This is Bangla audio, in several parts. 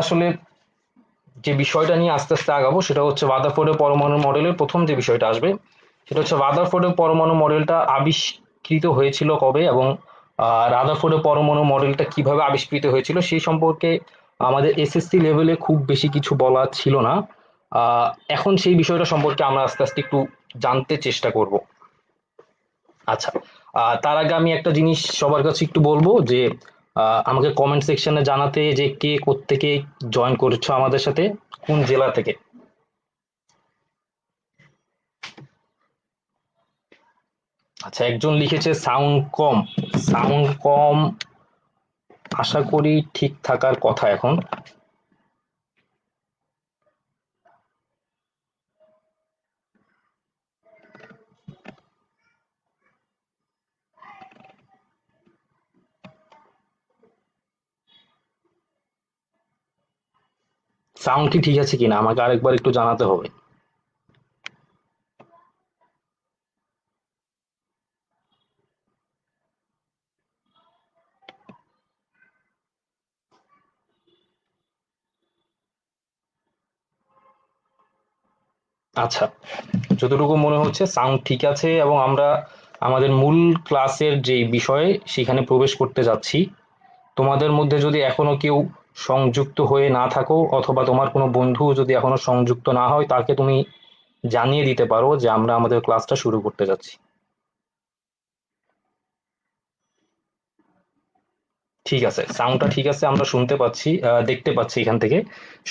আসলে যে বিষয়টা নিয়ে আস্তে আস্তে আগাবো সেটা হচ্ছে রাদারফোর্ডের পরমাণু মডেলের প্রথম যে বিষয়টা আসবে সেটা হচ্ছে রাদারফোর্ডের পরমাণু মডেলটা আবিষ্কৃত হয়েছিল কবে, এবং রাদারফোর্ডের পরমাণু মডেলটা কিভাবে আবিষ্কৃত হয়েছিল সেই সম্পর্কে আমাদের এসএসসি লেভেলে খুব বেশি কিছু বলা ছিল না। এখন সেই বিষয়টা সম্পর্কে আমরা আস্তে আস্তে একটু জানতে চেষ্টা করব। আচ্ছা, তার আগে আমি একটা জিনিস সবার কাছে একটু বলবো যে আমাকে কমেন্ট সেকশনে জানাতে যে কে কোত্থেকে জয়েন করেছো আমাদের সাথে, কোন জেলা থেকে। আচ্ছা, একজন লিখেছে সাউন্ড কম। সাউন্ড কম আশা করি ঠিক থাকার কথা এখন। সাউন্ড কি ঠিক আছে কিনা আমাকে আরেকবার একটু জানাতে হবে। আচ্ছা, যতটুকু মনে হচ্ছে সাউন্ড ঠিক আছে, এবং আমরা আমাদের মূল ক্লাসের যে বিষয়ে সেখানে প্রবেশ করতে যাচ্ছি। তোমাদের মধ্যে যদি এখনো কেউ সংযুক্ত হয়ে না থাকো, অথবা তোমার কোনো বন্ধু যদি এখনো সংযুক্ত না হয়, তাকে তুমি জানিয়ে দিতে পারো যে আমরা আমাদের ক্লাসটা শুরু করতে যাচ্ছি। ঠিক আছে, সাউন্ডটা ঠিক আছে, আমরা শুনতে পাচ্ছি, দেখতে পাচ্ছি এখান থেকে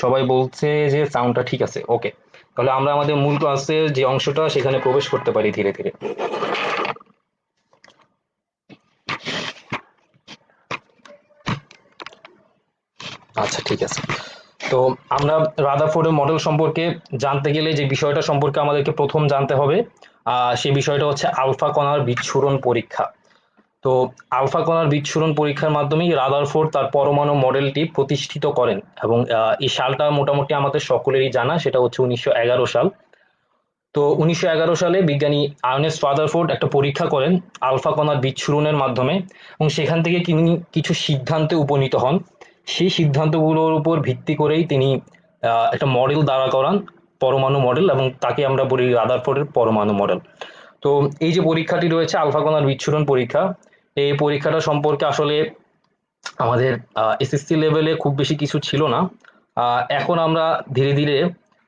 সবাই বলছে যে সাউন্ডটা ঠিক আছে। ওকে, তাহলে আমরা আমাদের মূল ক্লাসের যে অংশটা সেখানে প্রবেশ করতে পারি ধীরে ধীরে। আচ্ছা, ঠিক আছে। তো আমরা রাদারফোর্ডের মডেল সম্পর্কে জানতে গেলে যে বিষয়টা সম্পর্কে আমাদেরকে প্রথম জানতে হবে, সেই বিষয়টা হচ্ছে আলফা কণার বিচ্ছুরণ পরীক্ষা। তো আলফা কণার বিচ্ছুরণ পরীক্ষার মাধ্যমেই রাদারফোর্ড তার পরমাণু মডেলটি প্রতিষ্ঠিত করেন, এবং এই সালটা মোটামুটি আমাদের সকলেরই জানা, সেটা হচ্ছে 1911 সাল। তো 1911 সালে বিজ্ঞানী আর্নেস্ট রাদারফোর্ড একটা পরীক্ষা করেন আলফা কণার বিচ্ছুরণের মাধ্যমে, এবং সেখান থেকে তিনি কিছু সিদ্ধান্তে উপনীত হন। সেই সিদ্ধান্তগুলোর উপর ভিত্তি করেই তিনি একটা মডেল দাঁড়া করান, পরমাণু মডেল, এবং তাকে আমরা বলি রাদারফোর্ডের পরমাণু মডেল। তো এই যে পরীক্ষাটি রয়েছে আলফা কণার বিচ্ছুরণ পরীক্ষা, এই পরীক্ষাটা সম্পর্কে আসলে আমাদের এসএসসি লেভেলে খুব বেশি কিছু ছিল না। এখন আমরা ধীরে ধীরে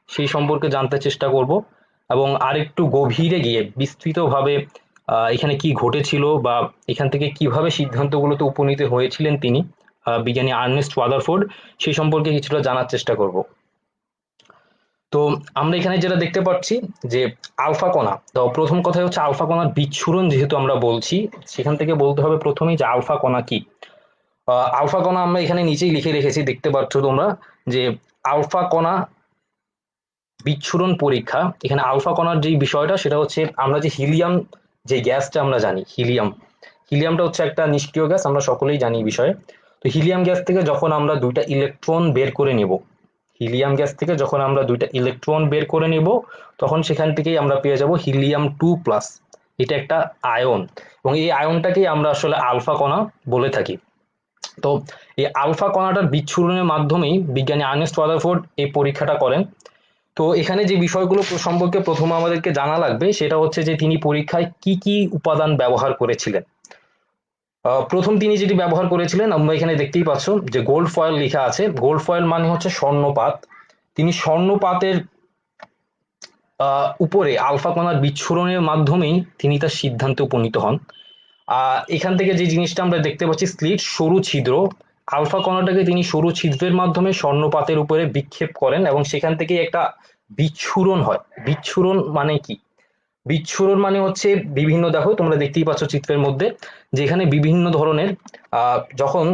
সেই সম্পর্কে জানতে চেষ্টা করব, এবং আরেকটু গভীরে গিয়ে বিস্তৃতভাবে এখানে কি ঘটেছিল, বা এখান থেকে কিভাবে সিদ্ধান্তগুলোতে উপনীত হয়েছিলেন তিনি, বিজ্ঞানী আর্নেস্ট রাদারফোর্ড, সেই সম্পর্কে কিছুটা জানার চেষ্টা করব। তো আমরা এখানে যেটা দেখতে পাচ্ছি যে আলফা কণা, তো প্রথম কথা হচ্ছে আলফা কণার বিচ্ছুরণ যেহেতু আমরা বলছি, সেখান থেকে বলতে হবে প্রথমেই যে আলফা কণা কি। আলফা কণা আমরা এখানে নিচেই লিখে রেখেছি, দেখতে পাচ্ছ তোমরা যে আলফা কণা বিচ্ছুরণ পরীক্ষা। এখানে আলফা কণার যে বিষয়টা সেটা হচ্ছে আমরা যে হিলিয়াম, যে গ্যাসটা আমরা জানি হিলিয়াম, হিলিয়ামটা হচ্ছে একটা নিষ্ক্রিয় গ্যাস, আমরা সকলেই জানি এই বিষয়ে। তো হিলিয়াম গ্যাস থেকে যখন আমরা দুইটা ইলেকট্রন বের করে নিব, হিলিয়াম গ্যাস থেকে যখন আমরা দুইটা ইলেকট্রন বের করে নিব, তখন সেখান থেকেই আমরা পেয়ে যাব হিলিয়াম 2+। এটা একটা আয়ন, এবং এই আয়নটাকেই আমরা আসলে আলফা কণা বলে থাকি। তো এই আলফা কণাটার বিচ্ছুরণের মাধ্যমেই বিজ্ঞানী আর্নেস্ট রাদারফোর্ড এই পরীক্ষাটা করেন। তো এখানে যে বিষয়গুলো সম্পর্কে প্রথমে আমাদেরকে জানা লাগবে সেটা হচ্ছে যে তিনি পরীক্ষায় কি কি উপাদান ব্যবহার করেছিলেন। প্রথম তিনি যেটি ব্যবহার করেছিলেন আমরা এখানে দেখতেই পাচ্ছ যে গোল্ড ফয়েল লেখা আছে। গোল্ড ফয়েল মানে হচ্ছে স্বর্ণপাত। তিনি স্বর্ণপাতের উপরে আলফা কণার বিচ্ছুরণের মাধ্যমেই তিনি তার সিদ্ধান্তে উপনীত হন। এখান থেকে যে জিনিসটা আমরা দেখতে পাচ্ছি স্লিট, সরু ছিদ্র, আলফা কণাটাকে তিনি সরু ছিদ্রের মাধ্যমে স্বর্ণপাতের উপরে বিক্ষেপ করেন, এবং সেখান থেকে একটা বিচ্ছুরণ হয়। বিচ্ছুরণ মানে কি? বিচ্ছুরণ মানে হচ্ছে বিভিন্ন, দেখো তোমরা দেখতেই পাচ্ছ চিত্রের মধ্যে, যেখানে বিভিন্ন ধরনের যখন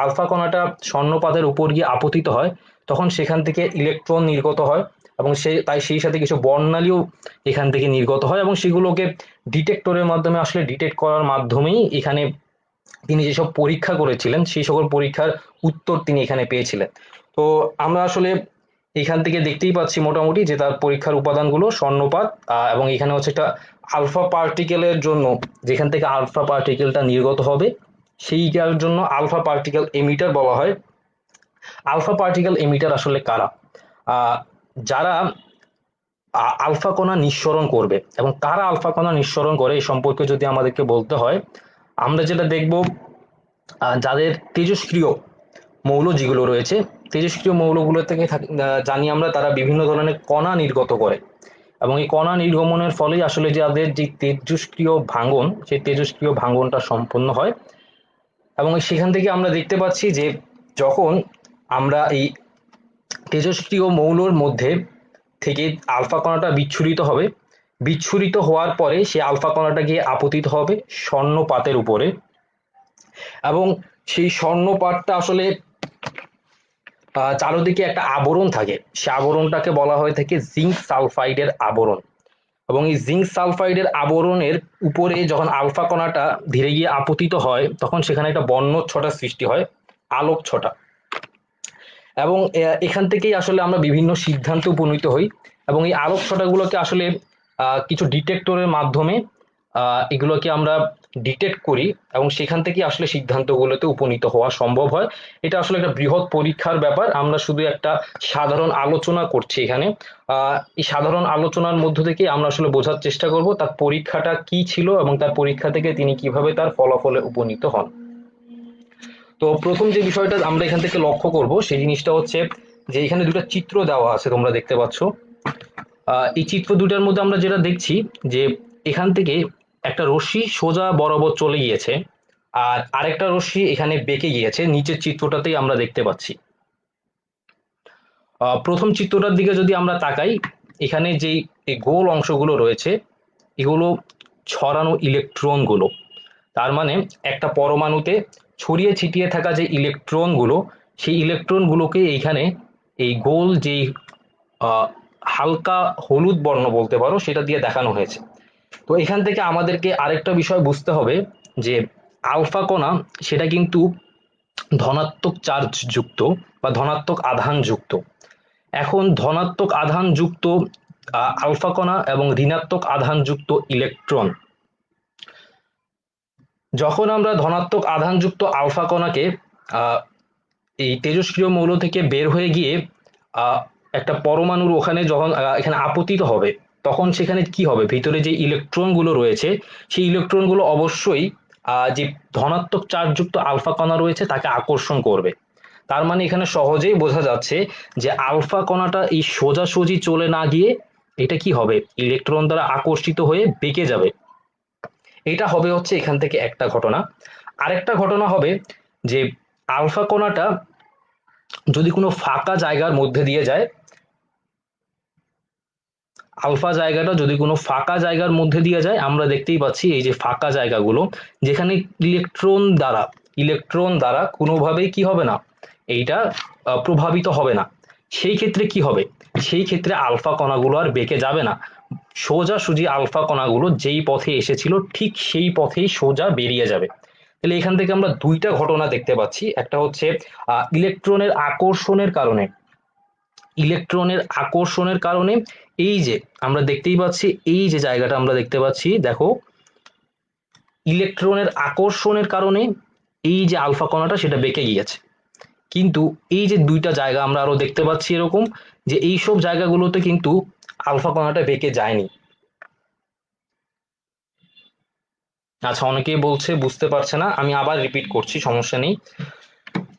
আলফা কণাটা স্বর্ণপাতের উপর গিয়ে আপতিত হয়, তখন সেখান থেকে ইলেকট্রন নির্গত হয়, এবং তাই সেই সাথে কিছু বর্ণালীও এখান থেকে নির্গত হয়, এবং সেগুলোকে ডিটেক্টরের মাধ্যমে আসলে ডিটেক্ট করার মাধ্যমেই এখানে তিনি যেসব পরীক্ষা করেছিলেন সেই সকল পরীক্ষার উত্তর তিনি এখানে পেয়েছিলেন। তো আমরা আসলে এখান থেকে দেখতেই পাচ্ছি মোটামুটি যে তার পরীক্ষার উপাদানগুলো স্বর্ণপাত, এবং এখানে হচ্ছে একটা আলফা পার্টিকেলের জন্য, যেখান থেকে আলফা পার্টিকেলটা নির্গত হবে সেইটার জন্য আলফা পার্টিকেল এমিটার বলা হয়। আলফা পার্টিকেল এমিটার আসলে কারা? যারা আলফা কণা নিঃসরণ করবে, এবং কারা আলফা কণা নিঃসরণ করে এই সম্পর্কে যদি আমাদেরকে বলতে হয়, আমরা যেটা দেখব, যাদের তেজস্ক্রিয় মৌল যেগুলো রয়েছে, তেজস্ক্রিয় মৌলগুলো থেকে জানি আমরা তারা বিভিন্ন ধরনের কণা নির্গত করে, এবং এই কণা নির্গমনের ফলেই আসলে যাদের যে তেজস্ক্রিয় ভাঙন, সেই তেজস্ক্রিয় ভাঙনটা সম্পন্ন হয়। এবং সেখান থেকে আমরা দেখতে পাচ্ছি যে যখন আমরা এই তেজস্ক্রিয় মৌলর মধ্যে থেকে আলফা কণাটা বিচ্ছুরিত হবে, বিচ্ছুরিত হওয়ার পরে সেই আলফা কণাটা গিয়ে আপতিত হবে স্বর্ণপাতের উপরে, এবং সেই স্বর্ণপাতটা আসলে চারদিকে একটা আবরণ থাকে, সে আবরণটাকে বলা হয়ে থাকে জিঙ্ক সালফাইডের আবরণ। এবং এই জিঙ্ক সালফাইডের আবরণের উপরে যখন আলফা কণাটা ধীরে গিয়ে আপতিত হয়, তখন সেখানে একটা বর্ণচ্ছটা সৃষ্টি হয়, আলোক ছটা। এবং এখান থেকেই আসলে আমরা বিভিন্ন সিদ্ধান্তে উপনীত হই, এবং এই আলোক ছটাগুলোকে আসলে কিছু ডিটেক্টরের মাধ্যমে এগুলোকে আমরা ডিটেক্ট করি, এবং সেখান থেকে আসলে সিদ্ধান্তগুলোতে উপনীত হওয়া সম্ভব হয়। এটা আসলে একটা বৃহৎ পরীক্ষার ব্যাপার, আমরা শুধু একটা সাধারণ আলোচনা করছি এখানে। এই সাধারণ আলোচনার মধ্য থেকে আমরা আসলে বোঝার চেষ্টা করব তার পরীক্ষাটা কি ছিল, এবং তার পরীক্ষা থেকে তিনি কিভাবে তার ফলাফলে উপনীত হন। তো প্রথম যে বিষয়টা আমরা এখান থেকে লক্ষ্য করব সেই জিনিসটা হচ্ছে যে এখানে দুটো চিত্র দেওয়া আছে, তোমরা দেখতে পাচ্ছ। এই চিত্র দুটার মধ্যে আমরা যেটা দেখছি যে এখান থেকে একটা রশ্মি সোজা বরাবর চলে গিয়েছে, আর আরেকটা রশ্মি এখানে বেঁকে গিয়েছে, নিচের চিত্রটাতেই আমরা দেখতে পাচ্ছি। প্রথম চিত্রটার দিকে যদি আমরা তাকাই, এখানে যেই এই গোল অংশগুলো রয়েছে এগুলো ছড়ানো ইলেকট্রনগুলো, তার মানে একটা পরমাণুতে ছড়িয়ে ছিটিয়ে থাকা যে ইলেকট্রনগুলো, সেই ইলেকট্রনগুলোকে এইখানে এই গোল যেই হালকা হলুদ বর্ণ বলতে পারো সেটা দিয়ে দেখানো হয়েছে। তো এখান থেকে আমাদেরকে আরেকটা বিষয় বুঝতে হবে যে আলফা কণা সেটা কিন্তু ধনাত্মক চার্জ যুক্ত বা ধনাত্মক আধান যুক্ত। এখন ধনাত্মক আধান যুক্ত আলফা কণা এবং ঋণাত্মক আধান যুক্ত ইলেকট্রন, যখন আমরা ধনাত্মক আধানযুক্ত আলফা কণাকে এই তেজস্ক্রিয় মৌল থেকে বের হয়ে গিয়ে একটা পরমাণুর ওখানে যখন এখানে আপতিত হবে, তখন সেখানে কি হবে, ভিতরে যে ইলেকট্রনগুলো রয়েছে সেই ইলেকট্রনগুলো অবশ্যই যে ধনাত্মক চার্জযুক্ত আলফা কণা রয়েছে তাকে আকর্ষণ করবে। তার মানে এখানে সহজেই বোঝা যাচ্ছে যে আলফা কণাটা এই সোজাসুজি চলে না গিয়ে এটা কি হবে, ইলেকট্রন দ্বারা আকর্ষিত হয়ে বেঁকে যাবে। এটা হবে হচ্ছে এখান থেকে একটা ঘটনা। আরেকটা ঘটনা হবে যে আলফা কণাটা যদি কোনো ফাঁকা জায়গার মধ্যে দিয়ে যায়, আলফা জায়গাটা যদি কোনো ফাঁকা জায়গার মধ্যে দিয়ে যায়, আমরা দেখতেই পাচ্ছি এই যে ফাঁকা জায়গাগুলো যেখানে ইলেকট্রন দ্বারা কোনোভাবেই কি হবে না, এইটা প্রভাবিত হবে না। সেই ক্ষেত্রে কি হবে, সেই ক্ষেত্রে আলফা কণাগুলো আর বেঁকে যাবে না, সোজাসুজি আলফা কণাগুলো যেই পথে এসেছিল ঠিক সেই পথেই সোজা বেরিয়ে যাবে। তাহলে এখান থেকে আমরা দুইটা ঘটনা দেখতে পাচ্ছি, একটা হচ্ছে ইলেকট্রনের আকর্ষণের কারণে, এই যে আমরা দেখতেই পাচ্ছি, এই যে জায়গাটা আমরা দেখতে পাচ্ছি, দেখো ইলেকট্রনের আকর্ষণের কারণে এই যে আলফা কণাটা সেটা বেঁকে গিয়েছে। কিন্তু এই যে দুইটা জায়গা আমরা আরো দেখতে পাচ্ছি এরকম, যে এইসব জায়গাগুলোতে কিন্তু আলফা কণাটা বেঁকে যায়নি। আচ্ছা, অনেকেই বলছে বুঝতে পারছে না, আমি আবার রিপিট করছি, সমস্যা নেই।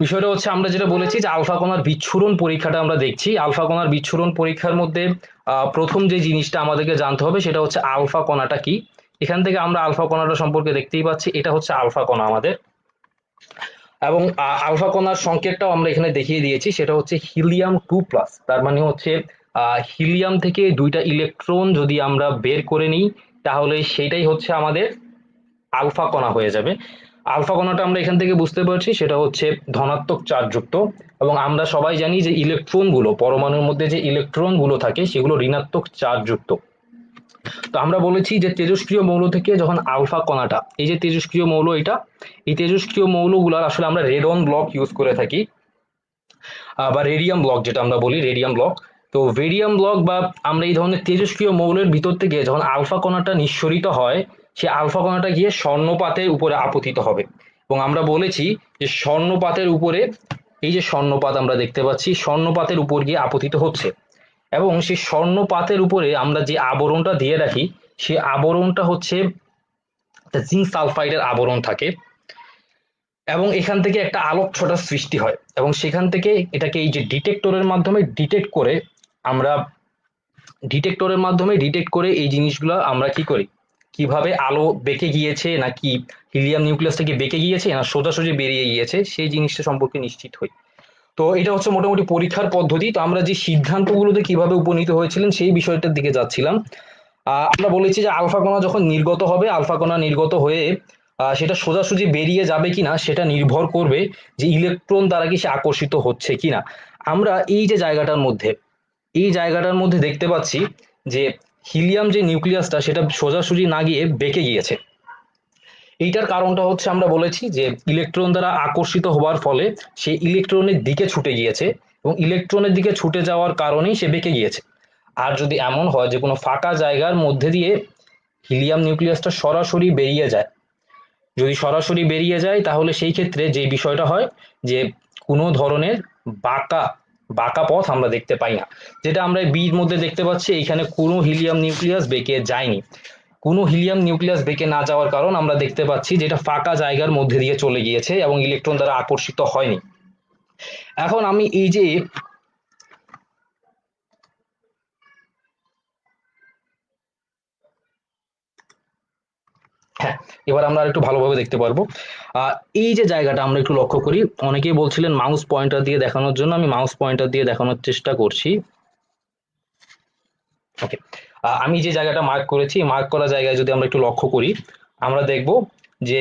বিষয়টা হচ্ছে আমরা যেটা বলেছি যে আলফা কণার বিচ্ছুরণ পরীক্ষাটা আমরা দেখছি। আলফা কণার বিচ্ছুরণ পরীক্ষার মধ্যে প্রথম যে জিনিসটা আমাদেরকে জানতে হবে সেটা হচ্ছে আলফা কণাটা কি। এখান থেকে আমরা আলফা কণাটা সম্পর্কে দেখতেই পাচ্ছি, এটা হচ্ছে আলফা কণা আমাদের, এবং আলফা কণার সংকেতটাও আমরা এখানে দেখিয়ে দিয়েছি, সেটা হচ্ছে হিলিয়াম 2+। তার মানে হচ্ছে হিলিয়াম থেকে দুইটা ইলেকট্রন যদি আমরা বের করে নিই তাহলে সেটাই হচ্ছে আমাদের আলফা কণা হয়ে যাবে। আলফা কণাটা আমরা এখান থেকে বুঝতে পারছি সেটা হচ্ছে ধনাত্মক চার্জযুক্ত, এবং আমরা সবাই জানি যে ইলেকট্রনগুলো, পরমাণুর মধ্যে যে ইলেকট্রনগুলো থাকে সেগুলো ঋণাত্মক চার্জযুক্ত। তো আমরা বলেছি যে তেজস্ক্রিয় মৌল থেকে যখন আলফা কণাটা, এই যে তেজস্ক্রিয় মৌল এটা, এই তেজস্ক্রিয় মৌলগুলোর আসলে আমরা রেডন ব্লক ইউজ করে থাকি, বা রেডিয়াম ব্লক যেটা আমরা বলি, রেডিয়াম ব্লক। তো রেডিয়াম ব্লক বা আমরা এই ধরনের তেজস্ক্রিয় মৌলের ভিতর থেকে যখন আলফা কণাটা নিঃসরিত হয়, সে আলফা কণাটা গিয়ে স্বর্ণপাতের উপরে আপতিত হবে। এবং আমরা বলেছি যে স্বর্ণপাতের উপরে এই যে স্বর্ণপাত আমরা দেখতে পাচ্ছি, স্বর্ণপাতের উপর গিয়ে আপতিত হচ্ছে, এবং সেই স্বর্ণপাতের উপরে আমরা যে আবরণটা দিয়ে রাখি, সেই আবরণটা হচ্ছে জিঙ্ক সালফাইডের আবরণ থাকে, এবং এখান থেকে একটা আলোকছটা সৃষ্টি হয়, এবং সেখান থেকে এটাকে এই যে ডিটেক্টরের মাধ্যমে আমরা ডিটেক্ট করে এই জিনিসগুলো আমরা কি করি, কিভাবে আলো বেঁকে গিয়েছে নাকি হিলিয়াম নিউক্লিয়াসটা কি বেঁকে গিয়েছে না সোজাসুজি বেরিয়ে গিয়েছে সেই জিনিসটা সম্পর্কে নিশ্চিত হই। তো এটা হচ্ছে মোটামুটি পরীক্ষার পদ্ধতি। তো আমরা যে সিদ্ধান্তগুলোতে কিভাবে উপনীত হয়েছিলেন সেই বিষয়টার দিকে যাচ্ছিলাম। আমরা বলেছি যে আলফা কণা যখন নির্গত হবে, আলফা কণা নির্গত হয়ে সেটা সোজাসুজি বেরিয়ে যাবে কিনা সেটা নির্ভর করবে যে ইলেকট্রন দ্বারা কি সে আকর্ষিত হচ্ছে কিনা। আমরা এই জায়গাটার মধ্যে দেখতে পাচ্ছি যে হিলিয়াম যে নিউক্লিয়াসটা সেটা সোজাসুজি না গিয়ে বেঁকে গিয়েছে। এইটার কারণটা হচ্ছে আমরা বলেছি যে ইলেকট্রন দ্বারা আকর্ষিত হওয়ার ফলে সে ইলেকট্রনের দিকে ছুটে গিয়েছে, এবং ইলেকট্রনের দিকে ছুটে যাওয়ার কারণেই সে বেঁকে গিয়েছে। আর যদি এমন হয় যে কোনো ফাঁকা জায়গার মধ্যে দিয়ে হিলিয়াম নিউক্লিয়াসটা সরাসরি বেরিয়ে যায় তাহলে সেই ক্ষেত্রে যে বিষয়টা হয় যে কোনো ধরনের বাঁকা বাঁকা পথ আমরা দেখতে পাই না, যেটা আমরা বির মধ্যে দেখতে পাচ্ছি। এইখানে কোনো হিলিয়াম নিউক্লিয়াস বেঁকে যায়নি। কোনো হিলিয়াম নিউক্লিয়াস বেঁকে না যাওয়ার কারণ আমরা দেখতে পাচ্ছি যেটা ফাঁকা জায়গার মধ্যে দিয়ে চলে গিয়েছে এবং ইলেকট্রন দ্বারা আকর্ষিত হয়নি। এখন আমি এই যে হ্যাঁ, এবার আমরা একটু ভালোভাবে দেখতে পারবো। এই যে জায়গাটা আমরা একটু লক্ষ্য করি, অনেকেই বলছিলেন মাউস পয়েন্টার দিয়ে দেখানোর জন্য, আমি মাউস পয়েন্টার দিয়ে দেখানোর চেষ্টা করছি। ওকে, আমি যে জায়গাটা মার্ক করেছি, মার্ক করা জায়গায় যদি আমরা একটু লক্ষ্য করি, আমরা দেখব যে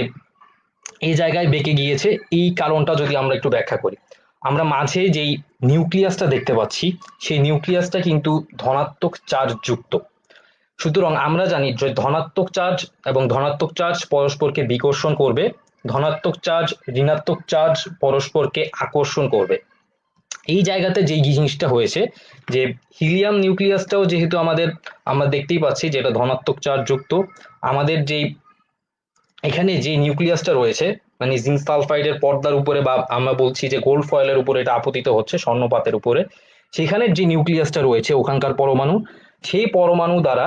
এই জায়গায় বেঁকে গিয়েছে। এই কারণটা যদি আমরা একটু ব্যাখ্যা করি, আমরা মাঝে যেই নিউক্লিয়াসটা দেখতে পাচ্ছি সেই নিউক্লিয়াসটা কিন্তু ধনাত্মক চার্জ যুক্ত। সুতরাং আমরা জানি যে ধনাত্মক চার্জ এবং ধনাত্মক চার্জ পরস্পরকে বিকর্ষণ করবে, ধনাত্মক চার্জ ঋণাত্মক চার্জ পরস্পরকে আকর্ষণ করবে। এই জায়গাতে যে জিনিসটা হয়েছে যে হিলিয়াম নিউক্লিয়াসটাও যেহেতু আমরা দেখতেই পাচ্ছি যেটা ধনাত্মক চার্জ যুক্ত, আমাদের যেই এখানে যে নিউক্লিয়াসটা রয়েছে মানে জিঙ্ক সালফাইডের পর্দার উপরে, বা আমরা বলছি যে গোল্ড ফয়েলের উপরে এটা আপতিত হচ্ছে স্বর্ণপাতের উপরে, সেখানে যে নিউক্লিয়াসটা রয়েছে ওখানকার পরমাণু, সেই পরমাণু দ্বারা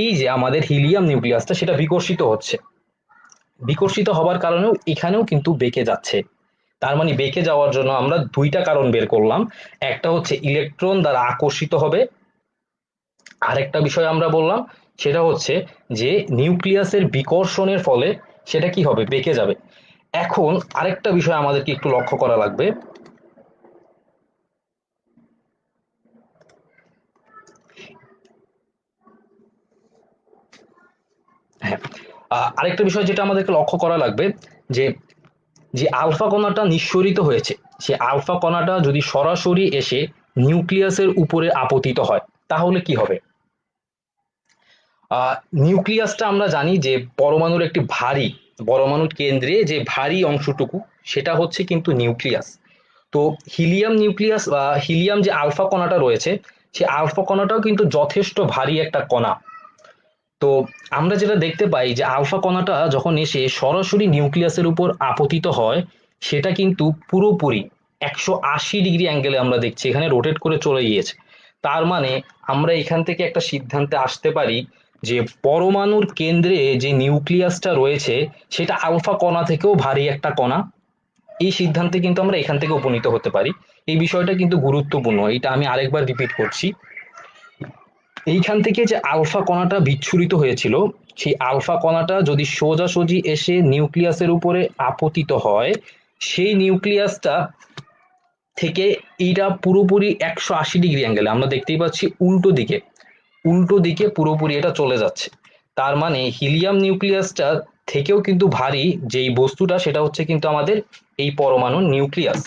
এই যে আমাদের হিলিয়াম নিউক্লিয়াসটা সেটা বিকর্ষিত হচ্ছে। বিকর্ষিত হবার কারণেও এখানেও কিন্তু বেঁকে যাচ্ছে। তার মানে বেঁকে যাওয়ার জন্য আমরা দুইটা কারণ বের করলাম। একটা হচ্ছে ইলেকট্রন দ্বারা আকর্ষিত হবে, আরেকটা বিষয় আমরা বললাম সেটা হচ্ছে যে নিউক্লিয়াসের বিকর্ষণের ফলে সেটা কি হবে, বেঁকে যাবে। এখন আরেকটা বিষয় আমাদেরকে একটু লক্ষ্য করা লাগবে। হ্যাঁ, আরেকটা বিষয় যেটা আমাদেরকে লক্ষ্য করা লাগবে যে যে আলফা কণাটা নিঃসরিত হয়েছে, সে আলফা কণাটা যদি সরাসরি এসে নিউক্লিয়াসের উপরে আপতিত হয় তাহলে কি হবে। নিউক্লিয়াসটা আমরা জানি যে পরমাণুর কেন্দ্রে যে ভারী অংশটুকু সেটা হচ্ছে কিন্তু নিউক্লিয়াস। তো হিলিয়াম যে আলফা কণাটা রয়েছে, সেই আলফা কণাটাও কিন্তু যথেষ্ট ভারী একটা কণা। তো আমরা যেটা দেখতে পাই যে আলফা কণাটা যখন এসে সরাসরি নিউক্লিয়াসের উপর আপতিত হয়, সেটা কিন্তু পুরোপুরি 180 ডিগ্রি অ্যাঙ্গেলে আমরা দেখছি এখানে রোটেট করে চলে গিয়েছে। তার মানে আমরা এখান থেকে একটা সিদ্ধান্তে আসতে পারি যে পরমাণুর কেন্দ্রে যে নিউক্লিয়াসটা রয়েছে সেটা আলফা কণা থেকেও ভারী একটা কণা। এই সিদ্ধান্তে কিন্তু আমরা এখান থেকে উপনীত হতে পারি। এই বিষয়টা কিন্তু গুরুত্বপূর্ণ, এটা আমি আরেকবার রিপিট করছি। এইখান থেকে যে আলফা কণাটা বিচ্ছুরিত হয়েছিল, সেই আলফা কণাটা যদি সোজাসুজি এসে নিউক্লিয়াসের উপরে আপতিত হয়, সেই নিউক্লিয়াসটা থেকে এইটা পুরোপুরি 180 ডিগ্রি অ্যাঙ্গেলে আমরা দেখতেই পাচ্ছি উল্টো দিকে পুরোপুরি এটা চলে যাচ্ছে। তার মানে হিলিয়াম নিউক্লিয়াসটা থেকেও কিন্তু ভারী যেই বস্তুটা সেটা হচ্ছে কিন্তু আমাদের এই পরমাণুর নিউক্লিয়াস।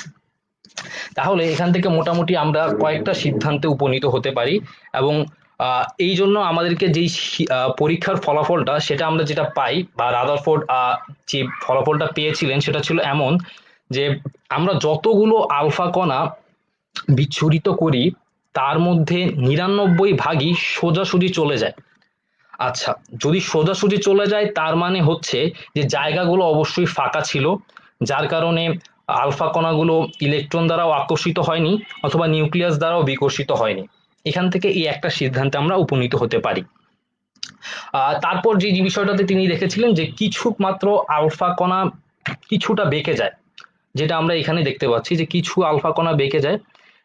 তাহলে এখান থেকে মোটামুটি আমরা কয়েকটা সিদ্ধান্তে উপনীত হতে পারি, এবং এই জন্য আমাদেরকে যেই পরীক্ষার ফলাফলটা সেটা আমরা যেটা পাই বা রাদারফোর্ড যে ফলাফলটা পেয়েছিলেন সেটা ছিল এমন যে আমরা যতগুলো আলফা কণা বিচ্ছুরিত করি তার মধ্যে 99 ভাগই সোজাসুজি চলে যায়। আচ্ছা, যদি সোজাসুজি চলে যায় তার মানে হচ্ছে যে জায়গাগুলো অবশ্যই ফাঁকা ছিল, যার কারণে আলফা কণাগুলো ইলেকট্রন দ্বারাও আকর্ষিত হয়নি অথবা নিউক্লিয়াস দ্বারাও বিকর্ষিত হয়নি। এখান থেকে এই একটা সিদ্ধান্তে আমরা উপনীত হতে পারি। তারপর যে বিষয়টাতে তিনি দেখেছিলেন যে কিছু মাত্র আলফা কণা কিছুটা বেঁকে যায়, যেটা আমরা এখানে দেখতে পাচ্ছি যে কিছু আলফা কণা বেঁকে যায়।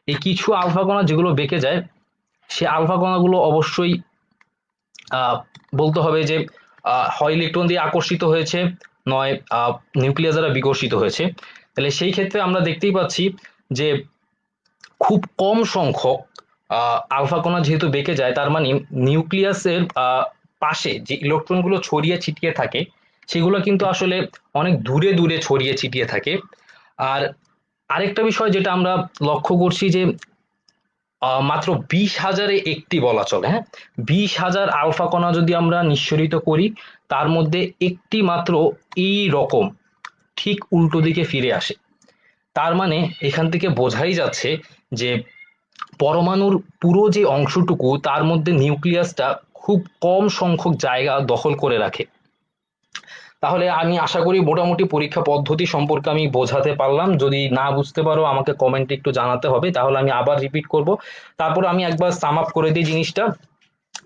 এই কিছু আলফা কণা যেগুলো বেঁকে যায়, সে আলফা কণাগুলো অবশ্যই বলতে হবে যে হয় ইলেকট্রন দিয়ে আকর্ষিত হয়েছে, নয় নিউক্লিয়াস দ্বারা বিকর্ষিত হয়েছে। তাহলে সেই ক্ষেত্রে আমরা দেখতেই পাচ্ছি যে খুব কম সংখ্যক আলফা কণা যেহেতু বেঁকে যায়, তার মানে নিউক্লিয়াসের পাশে যে ইলেকট্রনগুলো ছড়িয়ে ছিটিয়ে থাকে সেগুলো কিন্তু আসলে অনেক দূরে দূরে ছড়িয়ে ছিটিয়ে থাকে। আর আরেকটা বিষয় যেটা আমরা লক্ষ্য করছি যে মাত্র 20,000-এ একটি বলা চলে, হ্যাঁ, 20,000 আলফা কণা যদি আমরা নিঃসরিত করি, তার মধ্যে একটি মাত্র এই রকম ঠিক উল্টো দিকে ফিরে আসে। তার মানে এখান থেকে বোঝাই যাচ্ছে যে পরমাণুর পুরো যে অংশটুকু তার মধ্যে নিউক্লিয়াসটা খুব কম সংখ্যক জায়গা দখল করে রাখে। তাহলে আমি আশা করি মোটামুটি পরীক্ষা পদ্ধতি সম্পর্কে আমি বোঝাতে পারলাম। যদি না বুঝতে পারো আমাকে কমেন্টে একটু জানাতে হবে, তাহলে আমি আবার রিপিট করব। তারপর আমি একবার সাম আপ করে দিই জিনিসটা।